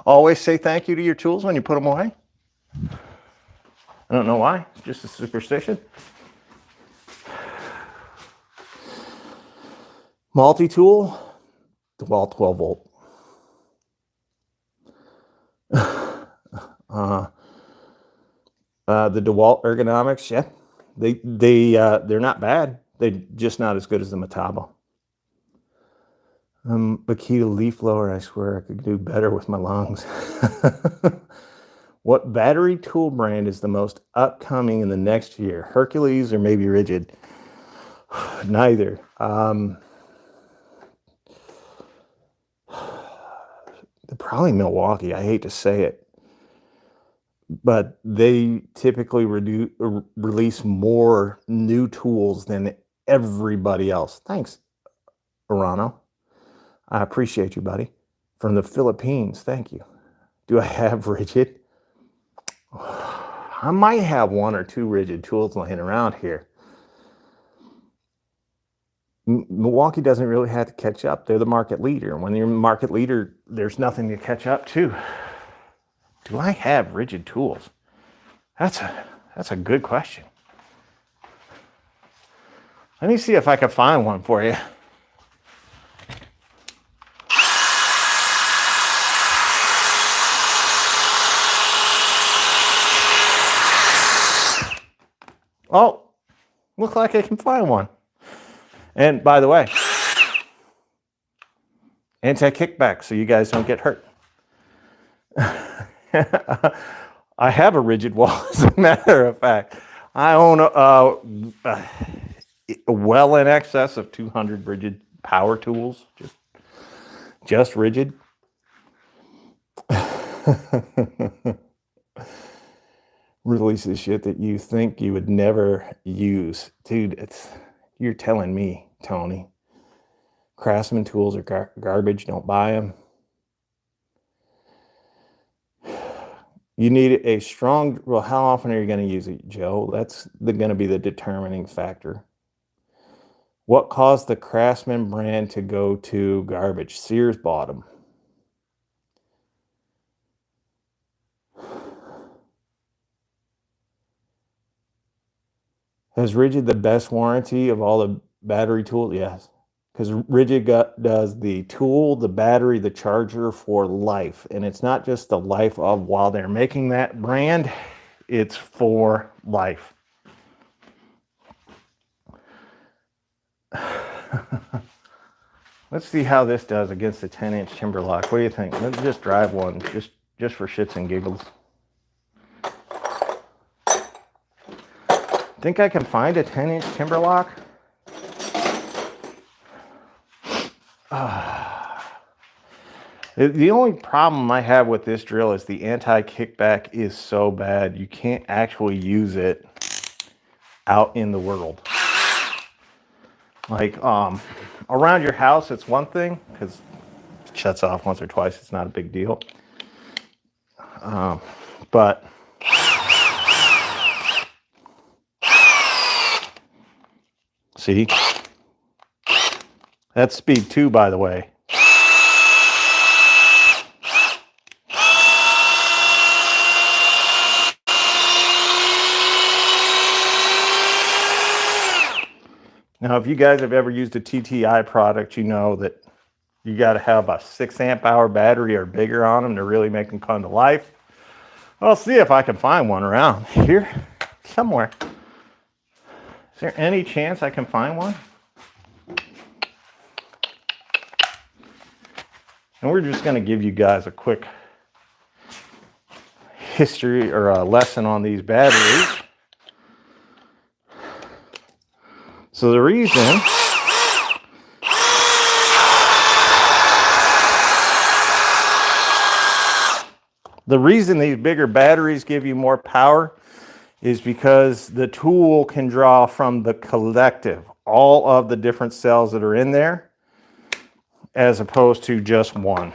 Always say thank you to your tools when you put them away. I don't know why, it's just a superstition. Multi-tool, dewalt 12 volt. The dewalt ergonomics, yeah, they're not bad. They're just not as good as the Metabo. Makita leaf blower, I swear I could do better with my lungs. What battery tool brand is the most upcoming in the next year? Hercules or maybe Ridgid? Neither. Probably Milwaukee. I hate to say it, but they typically release more new tools than everybody else. Thanks, Arano. I appreciate you, buddy. From the Philippines, thank you. Do I have Ridgid? I might have one or two Ridgid tools laying around here. Milwaukee doesn't really have to catch up. They're the market leader. When you're market leader, there's nothing to catch up to. Do I have Ridgid tools? That's a good question. Let me see if I can find one for you. Oh, looks like I can find one. And by the way, anti-kickback so you guys don't get hurt. I have a Ridgid wall, as a matter of fact. I own well in excess of 200 Ridgid power tools, just Ridgid. Releases shit that you think you would never use. Dude, you're telling me, Tony. Craftsman tools are garbage, don't buy them. You need a strong, well, how often are you going to use it, Joe? That's going to be the determining factor. What caused the Craftsman brand to go to garbage? Sears bought them. Has Ridgid the best warranty of all the battery tools? Yes. Because Ridgid does the tool, the battery, the charger for life. And it's not just the life of while they're making that brand, it's for life. Let's see how this does against the 10-inch timber lock. What do you think? Let's just drive one just for shits and giggles. Think I can find a 10-inch timber lock? The only problem I have with this drill is the anti-kickback is so bad you can't actually use it out in the world. Like around your house it's one thing because it shuts off once or twice, it's not a big deal. But see, that's speed 2, by the way. Now, if you guys have ever used a TTI product, you know that you got to have a 6 amp hour battery or bigger on them to really make them come to life. I'll see if I can find one around here somewhere. Is there any chance I can find one? And we're just going to give you guys a quick history or a lesson on these batteries. So the reason these bigger batteries give you more power is because the tool can draw from the collective, all of the different cells that are in there, as opposed to just one.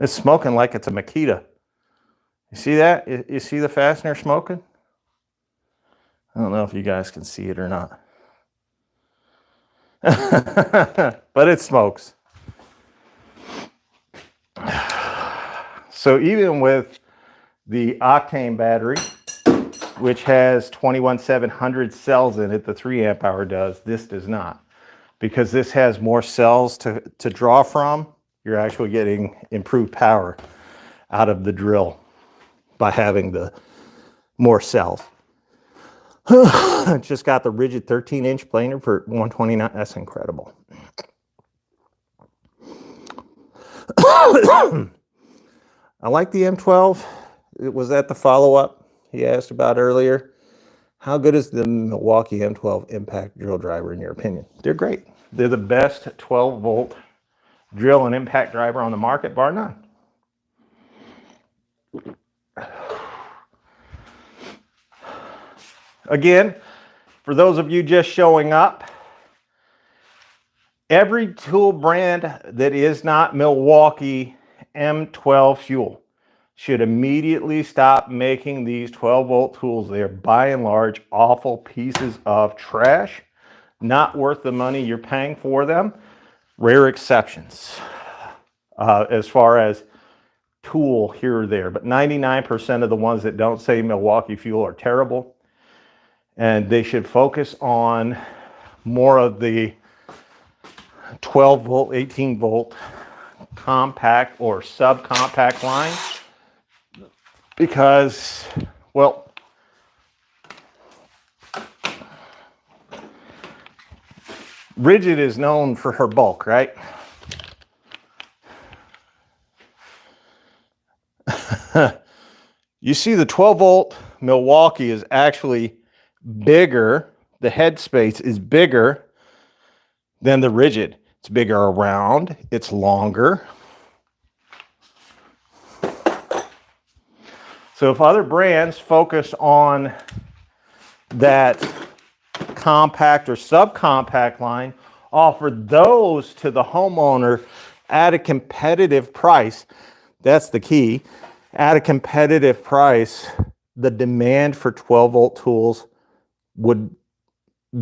It's smoking like it's a Makita. You see that? You see the fastener smoking? I don't know if you guys can see it or not. But it smokes. So even with the octane battery, which has 21,700 cells in it, the 3 amp hour does, this does not. Because this has more cells to draw from, you're actually getting improved power out of the drill by having the more cells. Just got the Ridgid 13-inch planer for $129. That's incredible. I like the M12. It was that the follow-up he asked about earlier. How good is the Milwaukee M12 impact drill driver in your opinion? They're great. They're the best 12-volt drill and impact driver on the market, bar none. Again, for those of you just showing up, every tool brand that is not Milwaukee M12 fuel should immediately stop making these 12-volt tools. They are by and large awful pieces of trash, not worth the money you're paying for them. Rare exceptions as far as tool here or there, but 99% of the ones that don't say Milwaukee fuel are terrible, and they should focus on more of the 12 volt, 18 volt compact or subcompact line, because, well, Ridgid is known for her bulk, right? You see the 12 volt Milwaukee is actually bigger. The headspace is bigger than the Ridgid. It's bigger around, it's longer. So if other brands focus on that compact or subcompact line, offer those to the homeowner at a competitive price. That's the key. At a competitive price, the demand for 12 volt tools would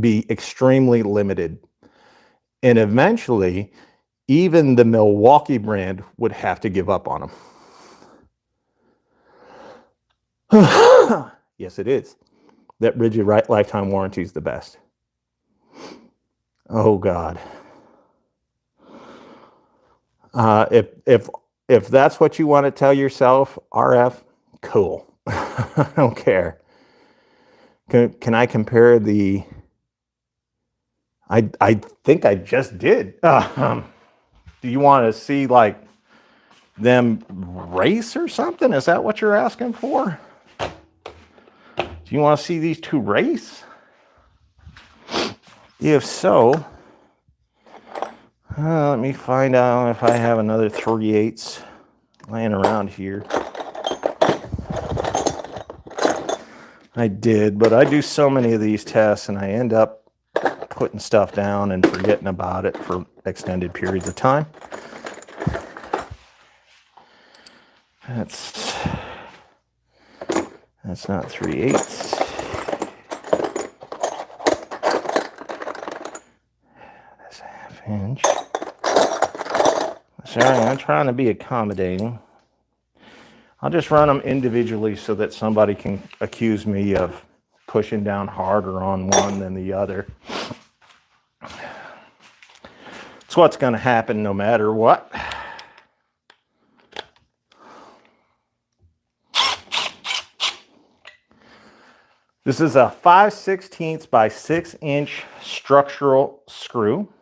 be extremely limited. And eventually, even the Milwaukee brand would have to give up on them. Yes, it is. That Ridgid lifetime warranty is the best. Oh God. If that's what you want to tell yourself, RF, cool. I don't care. Can I compare the? I think I just did. Do you want to see like them race or something? Is that what you're asking for? Do you want to see these two race? If so, let me find out if I have another 3/8 laying around here. I did, but I do so many of these tests and I end up putting stuff down and forgetting about it for extended periods of time. That's not 3/8. That's a 1/2 inch. Sorry, I'm trying to be accommodating. I'll just run them individually so that somebody can accuse me of pushing down harder on one than the other. It's what's going to happen no matter what. This is a 5/16 by 6 inch structural screw.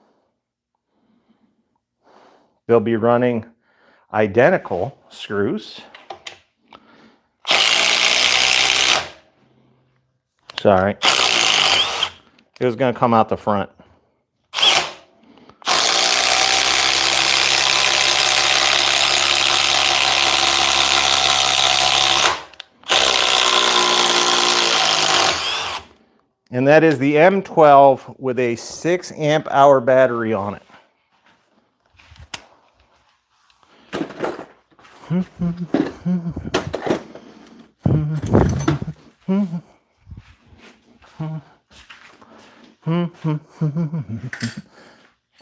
They'll be running identical screws. Sorry. It was going to come out the front. And that is the M12 with a 6 amp hour battery on it.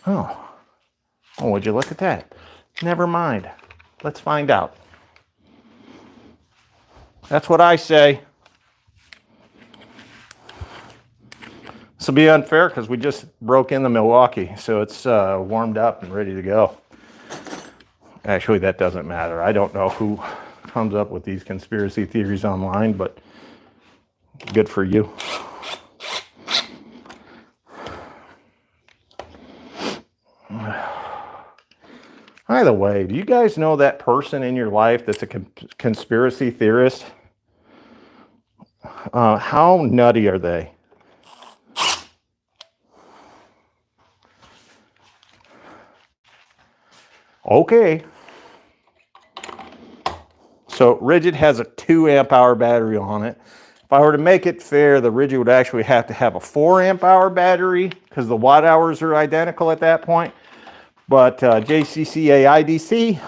Oh, would you look at that? Never mind. Let's find out. That's what I say. This will be unfair because we just broke in the Milwaukee, so it's warmed up and ready to go. Actually, that doesn't matter. I don't know who comes up with these conspiracy theories online, but good for you. By the way, do you guys know that person in your life that's a conspiracy theorist? How nutty are they? Okay. So Ridgid has a 2 amp hour battery on it. If I were to make it fair, the Ridgid would actually have to have a 4 amp hour battery because the watt hours are identical at that point. But JCCA IDC,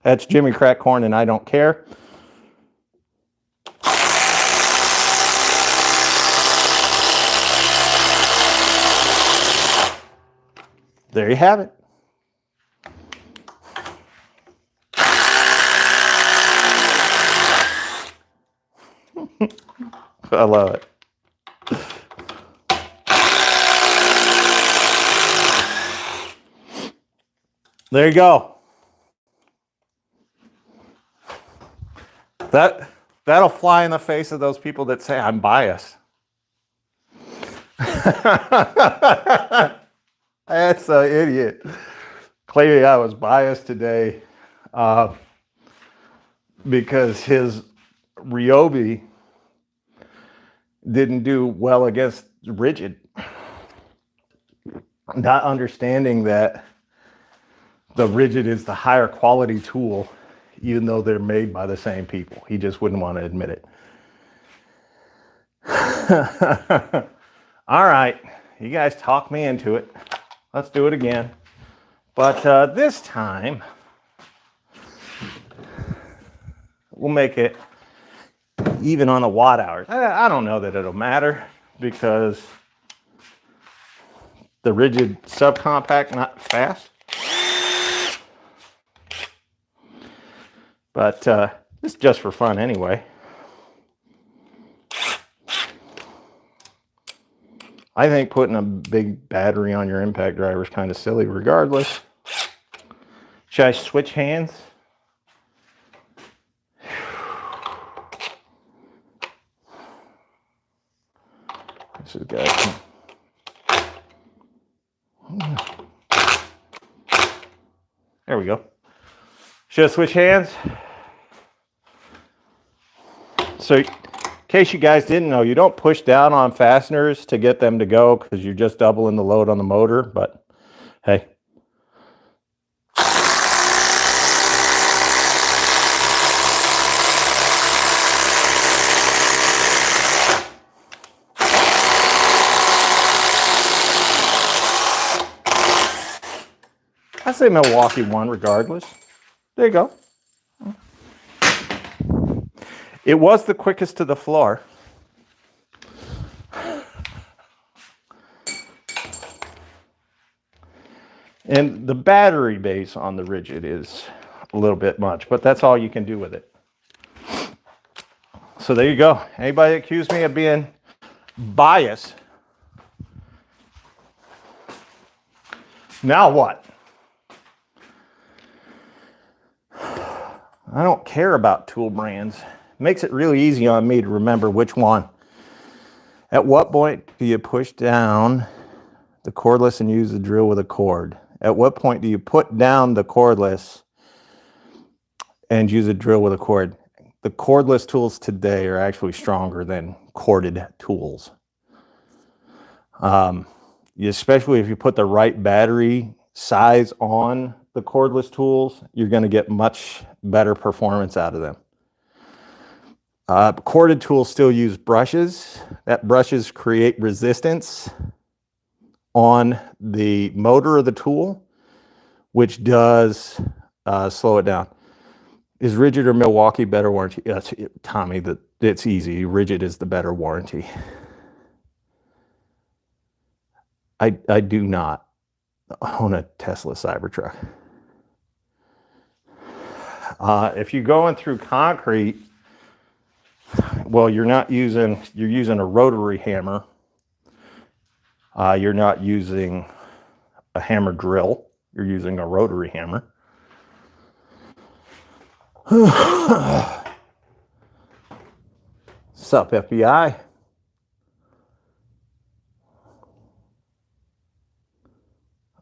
that's Jimmy Crack Corn and I don't care. There you have it. I love it. There you go. That'll fly in the face of those people that say I'm biased. That's an idiot. Claiming I was biased today because his ryobi didn't do well against Ridgid. Not understanding that the Ridgid is the higher quality tool, even though they're made by the same people. He just wouldn't want to admit it. All right, you guys talk me into it. Let's do it again. But this time, we'll make it even on the watt hours. I don't know that it'll matter because the Ridgid subcompact, not fast. But it's just for fun anyway. I think putting a big battery on your impact driver is kind of silly regardless. Should I switch hands? This is good. There we go. Should I switch hands? So, in case you guys didn't know, you don't push down on fasteners to get them to go because you're just doubling the load on the motor, but hey. I say Milwaukee won regardless. There you go. It was the quickest to the floor. And the battery base on the Ridgid is a little bit much, but that's all you can do with it. So there you go. Anybody accuse me of being biased? Now what? I don't care about tool brands. It makes it really easy on me to remember which one. At what point do you push down the cordless and use the drill with a cord? At what point do you put down the cordless and use a drill with a cord? The cordless tools today are actually stronger than corded tools. Especially if you put the right battery size on the cordless tools, you're going to get much better performance out of them. Corded tools still use brushes. That brushes create resistance on the motor of the tool, which does slow it down. Is Ridgid or Milwaukee better warranty? Tommy, it's easy. Ridgid is the better warranty. I do not own a Tesla Cybertruck. If you're going through concrete, well, you're using a rotary hammer. You're not using a hammer drill. You're using a rotary hammer. Sup, FBI?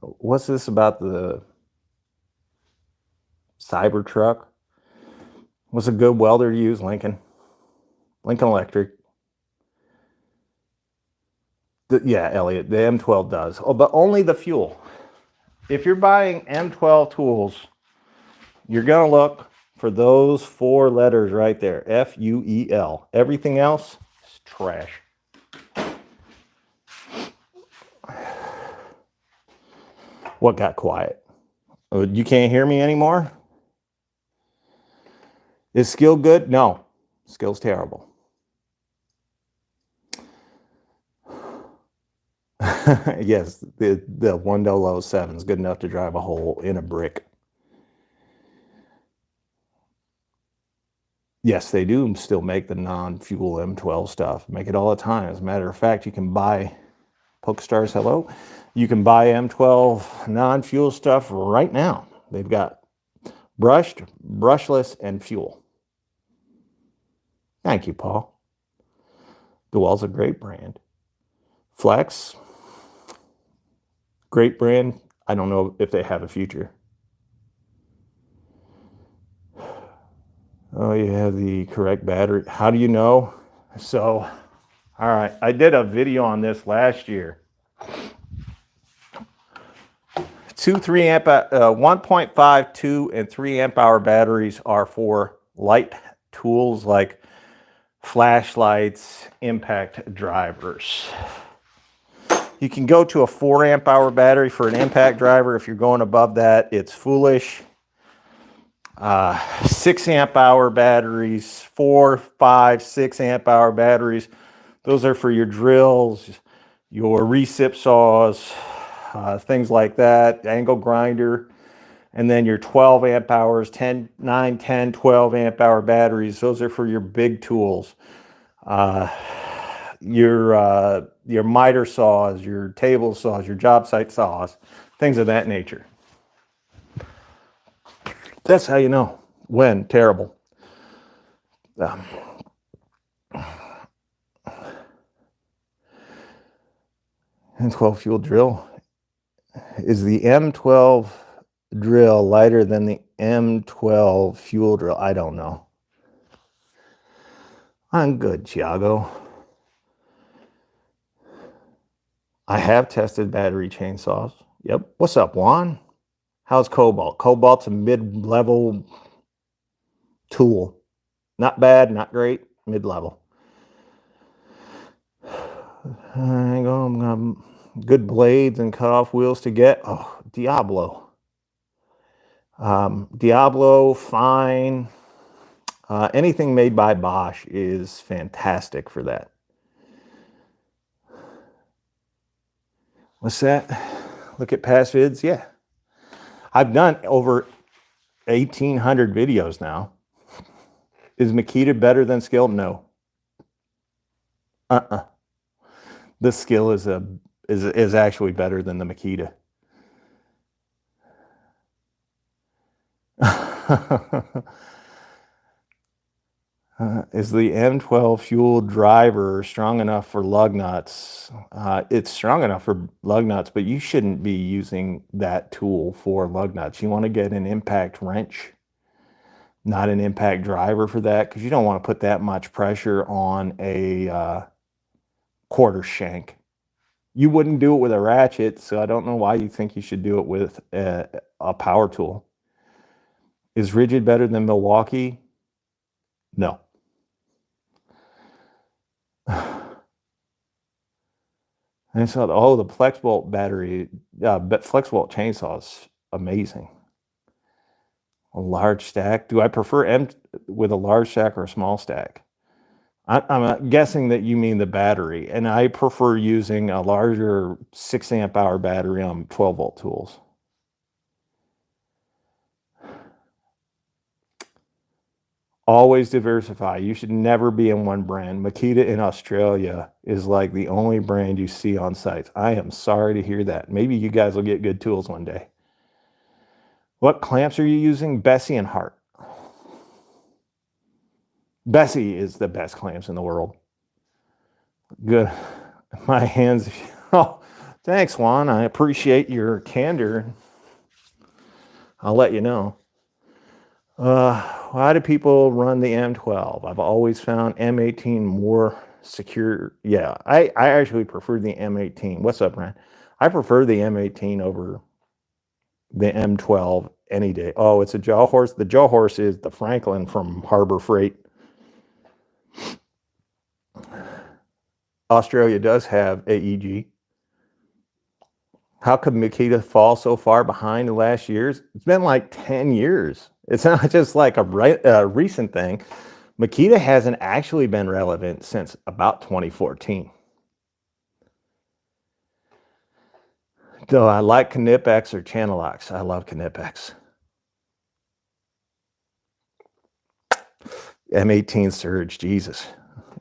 What's this about the Cybertruck? What's a good welder to use? Lincoln Electric. Yeah, Elliot, the M12 does. Oh, but only the fuel. If you're buying M12 tools, you're going to look for those 4 letters right there, F-U-E-L. Everything else is trash. What got quiet? Oh, you can't hear me anymore? Is skill good? No. Skill's terrible. Yes, the 1007 is good enough to drive a hole in a brick. Yes, they do still make the non-fuel M12 stuff. Make it all the time. As a matter of fact, you can buy PokeStars, hello. You can buy M12 non-fuel stuff right now. They've got brushed, brushless, and fuel. Thank you, Paul. dewalt's a great brand. Flex, great brand. I don't know if they have a future. Oh, you have the correct battery. How do you know? So, all right, I did a video on this last year. 1.5, 2, and 3 amp hour batteries are for light tools like flashlights, impact drivers. You can go to a 4 amp hour battery for an impact driver. If you're going above that, it's foolish. 6 amp hour batteries, 4, 5, 6 amp hour batteries. Those are for your drills, your recip saws, things like that, angle grinder. And then your 12 amp hours, 9, 10, 12 amp hour batteries. Those are for your big tools. Your miter saws, your table saws, your job site saws, things of that nature. That's how you know when terrible. M12 fuel drill. Is the M12 drill lighter than the M12 fuel drill? I don't know. I'm good, Thiago. I have tested battery chainsaws. Yep. What's up, Juan? How's Cobalt? Cobalt's a mid-level tool. Not bad, not great, mid-level. Good blades and cut-off wheels to get. Oh, Diablo. Diablo, fine. Anything made by Bosch is fantastic for that. What's that? Look at past vids. Yeah. I've done over 1,800 videos now. Is Makita better than Skill? No. The Skill is actually better than the Makita. Is the M12 fuel driver strong enough for lug nuts? It's strong enough for lug nuts, but you shouldn't be using that tool for lug nuts. You want to get an impact wrench, not an impact driver for that, because you don't want to put that much pressure on a quarter shank. You wouldn't do it with a ratchet, so I don't know why you think you should do it with a power tool. Is Ridgid better than Milwaukee? No. And so, oh, the FlexVolt battery, but FlexVolt chainsaw is amazing. A large stack. Do I prefer M with a large stack or a small stack? I'm guessing that you mean the battery, and I prefer using a larger 6 amp hour battery on 12 volt tools. Always diversify. You should never be in one brand. Makita in Australia is like the only brand you see on sites. I am sorry to hear that. Maybe you guys will get good tools one day. What clamps are you using? Bessie and Hart. Bessie is the best clamps in the world. Good. My hands. Oh, thanks, Juan. I appreciate your candor. I'll let you know. Why do people run the M12? I've always found M18 more secure. Yeah, I actually prefer the M18. What's up, Ryan? I prefer the M18 over the M12 any day. Oh, it's a jaw horse. The jaw horse is the Franklin from Harbor Freight. Australia does have AEG. How could Makita fall so far behind the last years? It's been like 10 years. It's not just like a recent thing. Makita hasn't actually been relevant since about 2014. Though I like Knipex or channel locks. I love Knipex. M18 Surge, Jesus.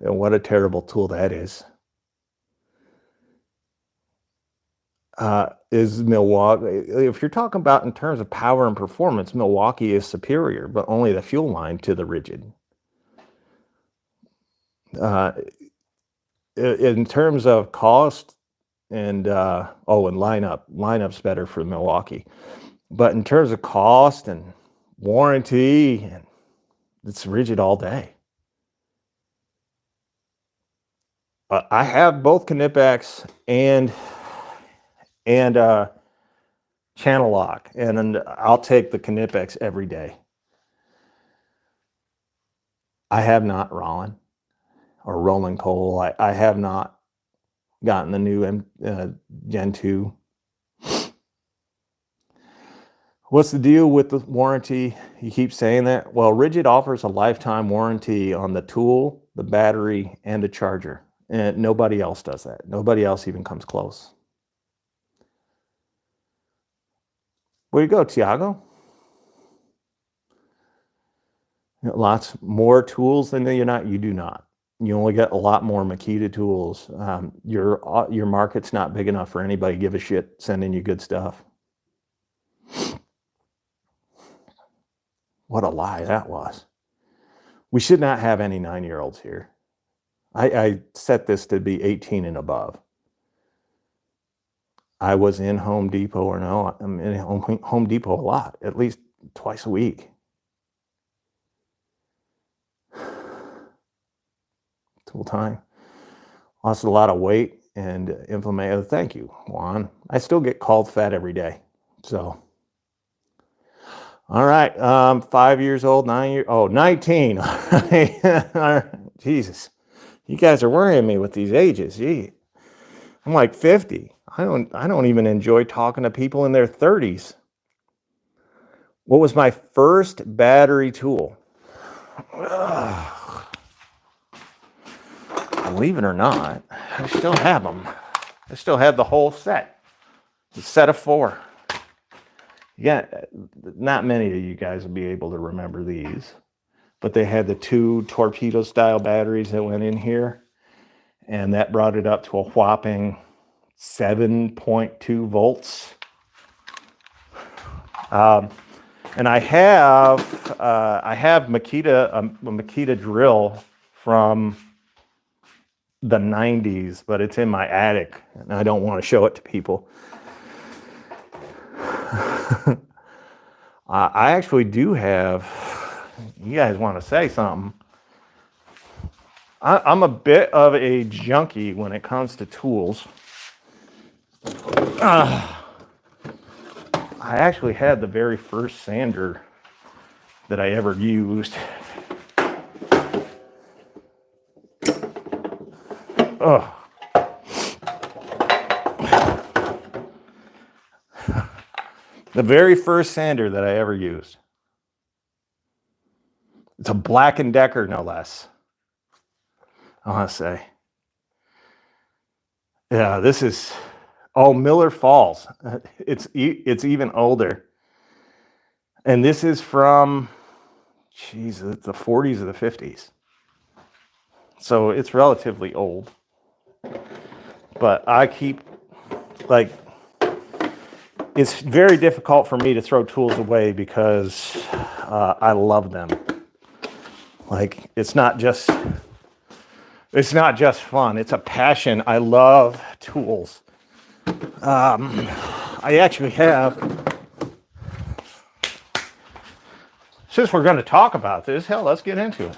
What a terrible tool that is. Is Milwaukee, if you're talking about in terms of power and performance, Milwaukee is superior, but only the fuel line to the Ridgid. In terms of cost and and lineup's better for Milwaukee, but in terms of cost and warranty, it's Ridgid all day. I have both Knipex and channel lock, and I'll take the Knipex every day. I have not, Rollin or Rolling Coal. I have not gotten the new Gen 2. What's the deal with the warranty? You keep saying that. Well, Ridgid offers a lifetime warranty on the tool, the battery, and the charger. And nobody else does that. Nobody else even comes close. Where you go, Tiago? Lots more tools than you do not. You only get a lot more Makita tools. Your market's not big enough for anybody to give a shit sending you good stuff. What a lie that was. We should not have any 9-year-olds here. I set this to be 18 and above. I was in Home Depot or no, I'm in Home Depot a lot, at least twice a week. Tool time. Lost a lot of weight and inflammation. Thank you, Juan. I still get called fat every day. So, all right. 5 years old, 19. Jesus. You guys are worrying me with these ages. Gee. I'm like 50. I don't even enjoy talking to people in their 30s. What was my first battery tool? Believe it or not, I still have them. I still have the whole set. The set of 4. Yeah, not many of you guys will be able to remember these, but they had the 2 torpedo style batteries that went in here, and that brought it up to a whopping 7.2 volts. And I have Makita, a Makita drill from the 90s, but it's in my attic and I don't want to show it to people. I actually do have, you guys want to say something? I'm a bit of a junkie when it comes to tools. I actually had the very first sander that I ever used. Oh. The very first sander that I ever used. It's a Black & Decker, no less. I want to say. Yeah, this is, oh, Miller Falls. It's even older. And this is from, geez, the 40s or the 50s. So it's relatively old. But I keep, like, it's very difficult for me to throw tools away because I love them. Like, it's not just fun, it's a passion. I love tools. I actually have, since we're going to talk about this, hell, let's get into it.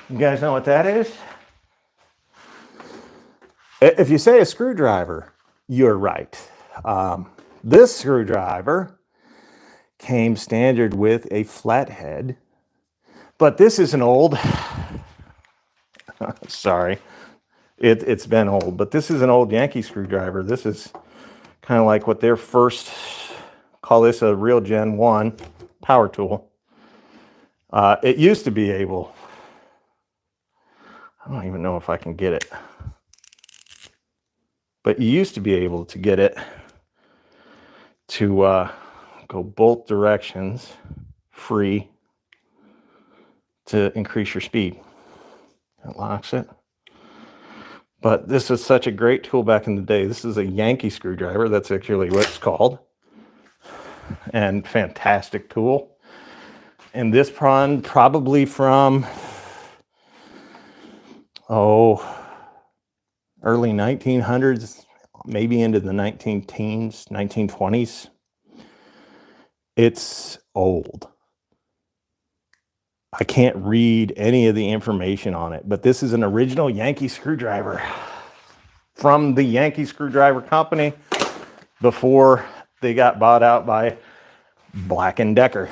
You guys know what that is? If you say a screwdriver, you're right. This screwdriver came standard with a flathead, but this is an old, sorry, it's been old, but this is an old Yankee screwdriver. This is kind of like what their first, call this a real Gen 1 power tool. It used to be able, I don't even know if I can get it, but you used to be able to get it to go both directions free to increase your speed. It locks it. But this is such a great tool back in the day. This is a Yankee screwdriver. That's actually what it's called. And fantastic tool. And this one probably from, early 1900s, maybe into the 19-teens, 1920s. It's old. I can't read any of the information on it, but this is an original Yankee screwdriver from the Yankee Screwdriver Company before they got bought out by Black & Decker.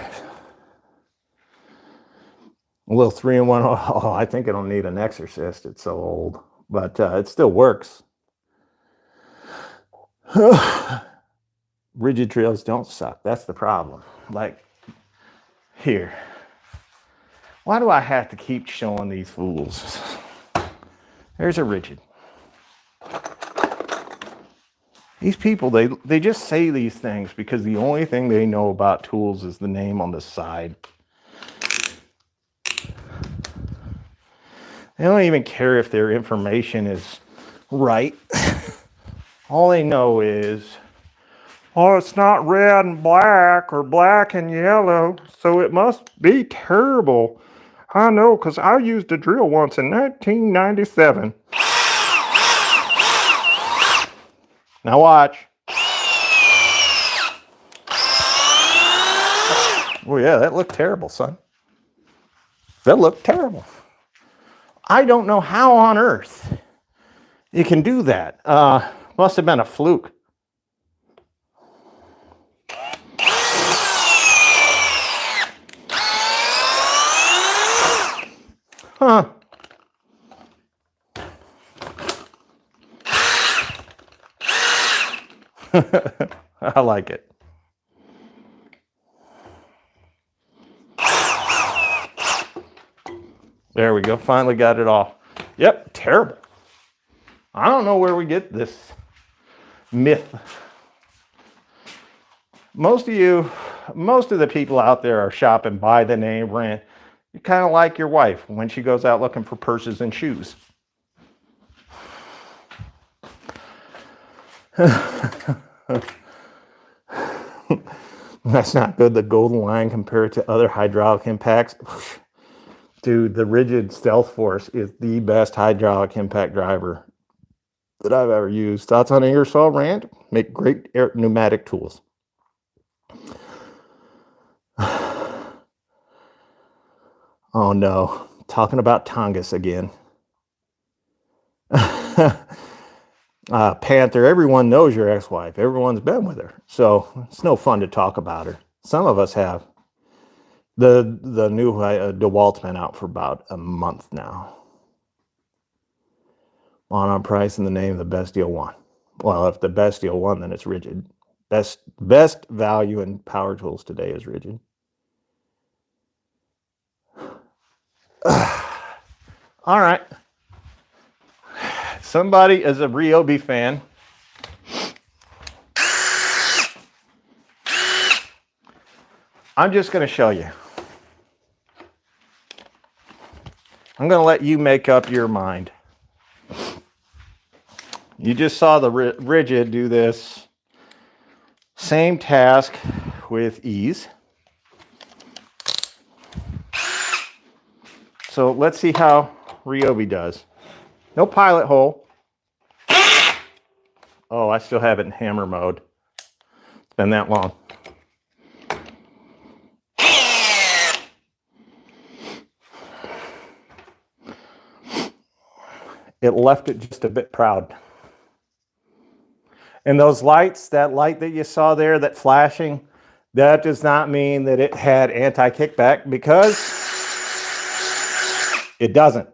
A little 3-in-1. Oh, I think it'll need an exorcist. It's so old, but it still works. Ridgid drills don't suck. That's the problem. Like, here. Why do I have to keep showing these fools? There's a Ridgid. These people, they just say these things because the only thing they know about tools is the name on the side. They don't even care if their information is right. All they know is, oh, it's not red and black or black and yellow, so it must be terrible. I know, because I used a drill once in 1997. Now watch. Oh yeah, that looked terrible, son. That looked terrible. I don't know how on earth you can do that. Must have been a fluke. Huh. I like it. There we go. Finally got it off. Yep, terrible. I don't know where we get this myth. Most of the people out there are shopping by the name brand. You're kind of like your wife when she goes out looking for purses and shoes. That's not good. The golden line compared to other hydraulic impacts. Dude, the Ridgid Stealth Force is the best hydraulic impact driver that I've ever used. Thoughts on Ingersoll Rand? Make great pneumatic tools. Oh no, talking about Tongass again. Panther, everyone knows your ex-wife. Everyone's been with her. So it's no fun to talk about her. Some of us have. The new dewalt's been out for about a month now. On price in the name of the best deal won. Well, if the best deal won, then it's Ridgid. Best value in power tools today is Ridgid. All right. Somebody is a ryobi fan. I'm just going to show you. I'm going to let you make up your mind. You just saw the Ridgid do this same task with ease. So let's see how ryobi does. No pilot hole. Oh, I still have it in hammer mode. It's been that long. It left it just a bit proud. And those lights, that light that you saw there, that flashing, that does not mean that it had anti-kickback, because it doesn't.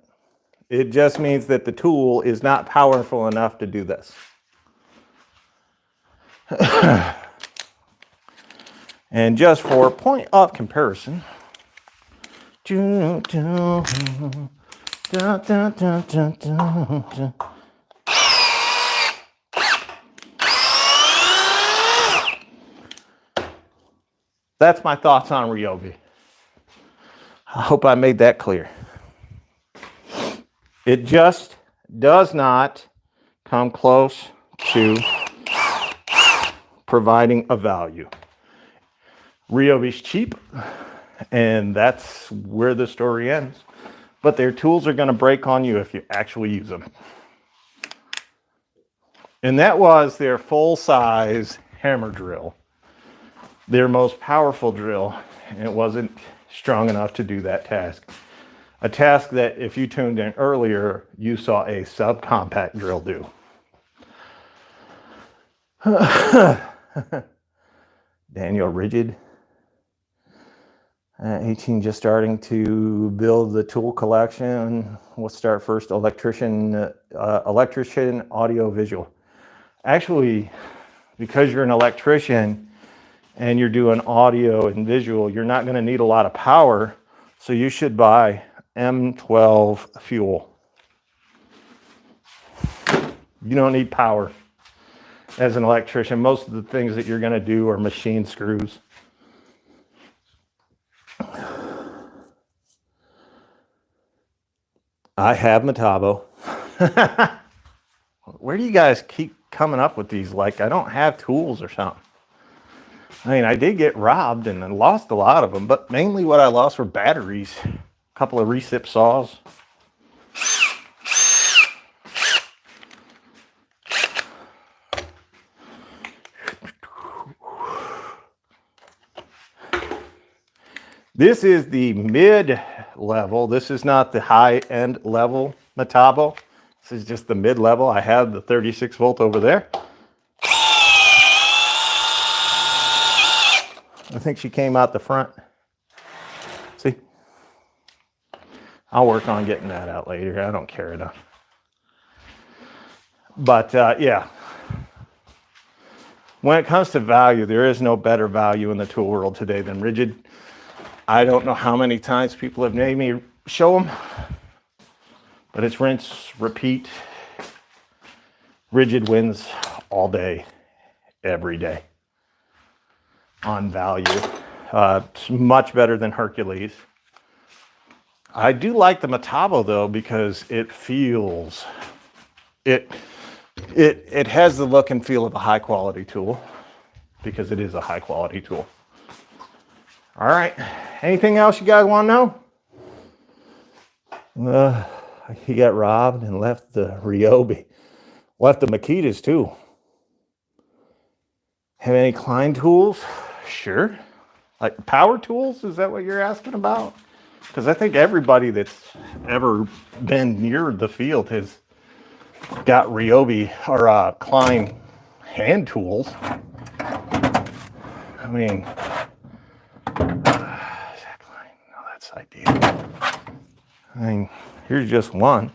It just means that the tool is not powerful enough to do this. And just for a point of comparison, that's my thoughts on ryobi. I hope I made that clear. It just does not come close to providing a value. Ryobi's cheap, and that's where the story ends. But their tools are going to break on you if you actually use them. And that was their full-size hammer drill. Their most powerful drill, and it wasn't strong enough to do that task. A task that, if you tuned in earlier, you saw a subcompact drill do. Daniel Ridgid, 18, just starting to build the tool collection. We'll start first, electrician, audio visual. Actually, because you're an electrician and you're doing audio and visual, you're not going to need a lot of power, so you should buy M12 fuel. You don't need power as an electrician. Most of the things that you're going to do are machine screws. I have Metabo. Where do you guys keep coming up with these? Like, I don't have tools or something. I mean, I did get robbed and I lost a lot of them, but mainly what I lost were batteries. A couple of recip saws. This is the mid-level. This is not the high-end level Metabo. This is just the mid-level. I have the 36 volt over there. I think she came out the front. See? I'll work on getting that out later. I don't care enough. But yeah. When it comes to value, there is no better value in the tool world today than Ridgid. I don't know how many times people have made me show them, but it's rinse, repeat. Ridgid wins all day, every day on value. It's much better than Hercules. I do like the Metabo though, because it feels, it has the look and feel of a high quality tool, because it is a high quality tool. All right, anything else you guys want to know? He got robbed and left the ryobi. Left the Makitas too. Have any Klein tools? Sure. Like power tools, is that what you're asking about? Because I think everybody that's ever been near the field has got ryobi or Klein hand tools. I mean, is that Klein? No, that's ideal. I mean, here's just one.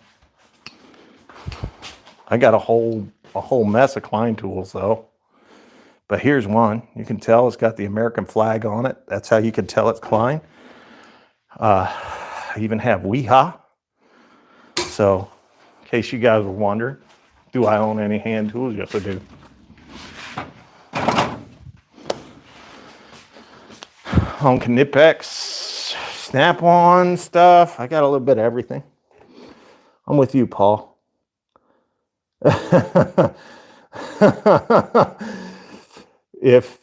I got a whole mess of Klein tools though. But here's one. You can tell it's got the American flag on it. That's how you can tell it's Klein. I even have Weeha. So, in case you guys were wondering, do I own any hand tools? Yes, I do. On Knipex, Snap-on stuff. I got a little bit of everything. I'm with you, Paul. If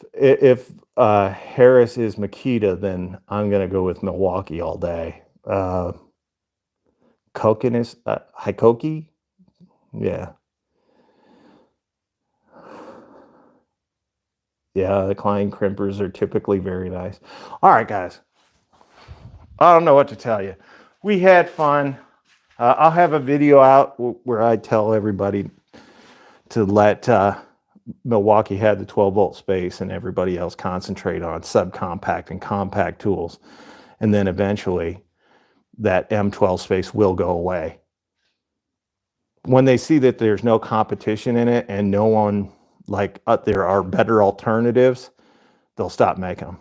Harris is Makita, then I'm gonna go with Milwaukee all day. Koken is Hikoki, yeah, The Klein crimpers are typically very nice. All right, guys, I don't know what to tell you. We had fun. I'll have a video out where I tell everybody to let Milwaukee had the 12-volt space and everybody else concentrate on subcompact and compact tools. And then eventually that M12 space will go away. When they see that there's no competition in it and no one, like there are better alternatives, they'll stop making them.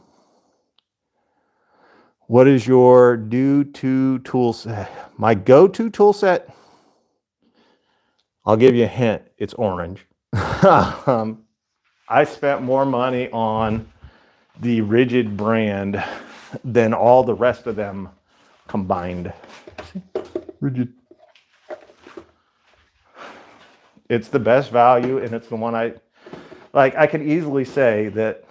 What is your go-to tool set? My go-to tool set, I'll give you a hint, it's orange. I spent more money on the Ridgid brand than all the rest of them combined. See? Ridgid. It's the best value, and it's the one I could easily say that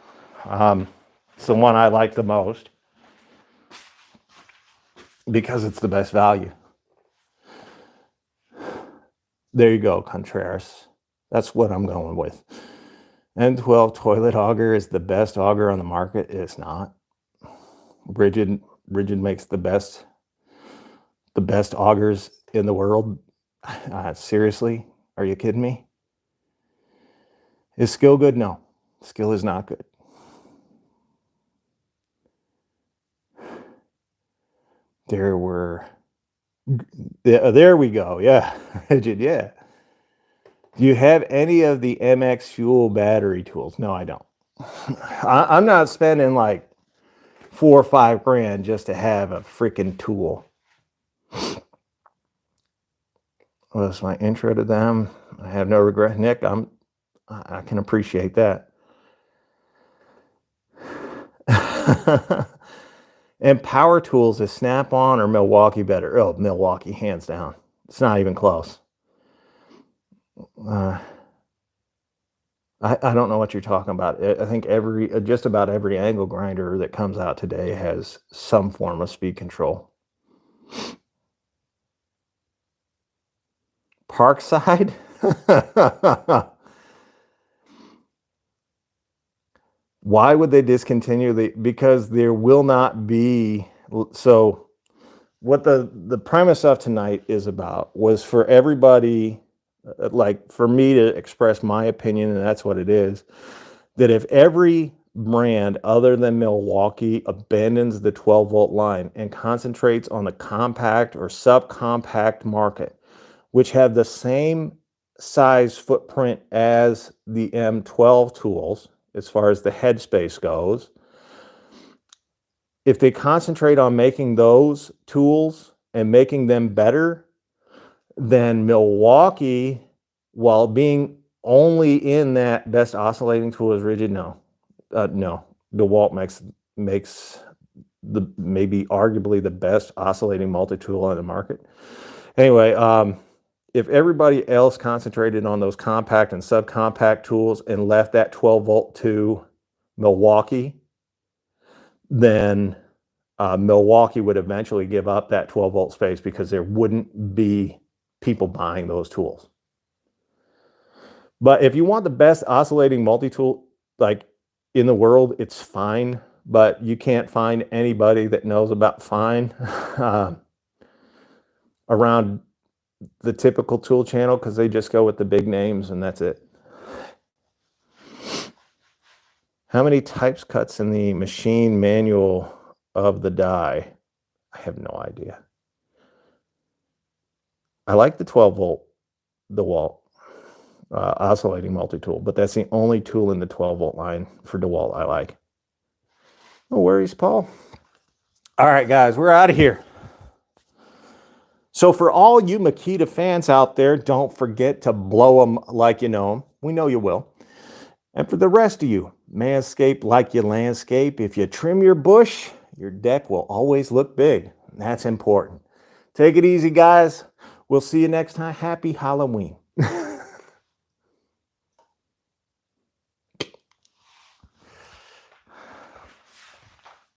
it's the one I like the most because it's the best value. There you go, Contreras. That's what I'm going with. M12 toilet auger is the best auger on the market. It's not. Ridgid makes the best augers in the world. Seriously, are you kidding me? Is skill good? No, skill is not good. There we go. Yeah, Ridgid. Yeah. Do you have any of the MX Fuel battery tools? No, I don't. I'm not spending like $4 or $5 grand just to have a freaking tool. Well, that's my intro to them. I have no regret. Nick, I can appreciate that. And power tools, is Snap-on or Milwaukee better? Oh, Milwaukee, hands down. It's not even close. I don't know what you're talking about. I think just about every angle grinder that comes out today has some form of speed control. Parkside? Why would they discontinue because there will not be. So what the premise of tonight is about was for everybody, like for me to express my opinion, and that's what it is, that if every brand other than Milwaukee abandons the 12-volt line and concentrates on the compact or subcompact market, which have the same size footprint as the M12 tools as far as the headspace goes. If they concentrate on making those tools and making them better, then Milwaukee, while being only in that best oscillating tool is Ridgid, no. DeWalt makes the maybe arguably the best oscillating multi-tool on the market. Anyway, if everybody else concentrated on those compact and subcompact tools and left that 12 volt to Milwaukee, then Milwaukee would eventually give up that 12 volt space because there wouldn't be people buying those tools. But if you want the best oscillating multi-tool like in the world, it's fine, but you can't find anybody that knows about fine around the typical tool channel because they just go with the big names and that's it. How many types cuts in the machine manual of the die? I have no idea. I like the 12 volt DeWalt oscillating multi-tool, but that's the only tool in the 12 volt line for DeWalt I like. No worries, Paul. All right, guys, we're out of here. So for all you Makita fans out there, don't forget to blow them like you know them. We know you will. And for the rest of you, manscape like you landscape. If you trim your bush, your deck will always look big. That's important. Take it easy, guys. We'll see you next time. Happy Halloween.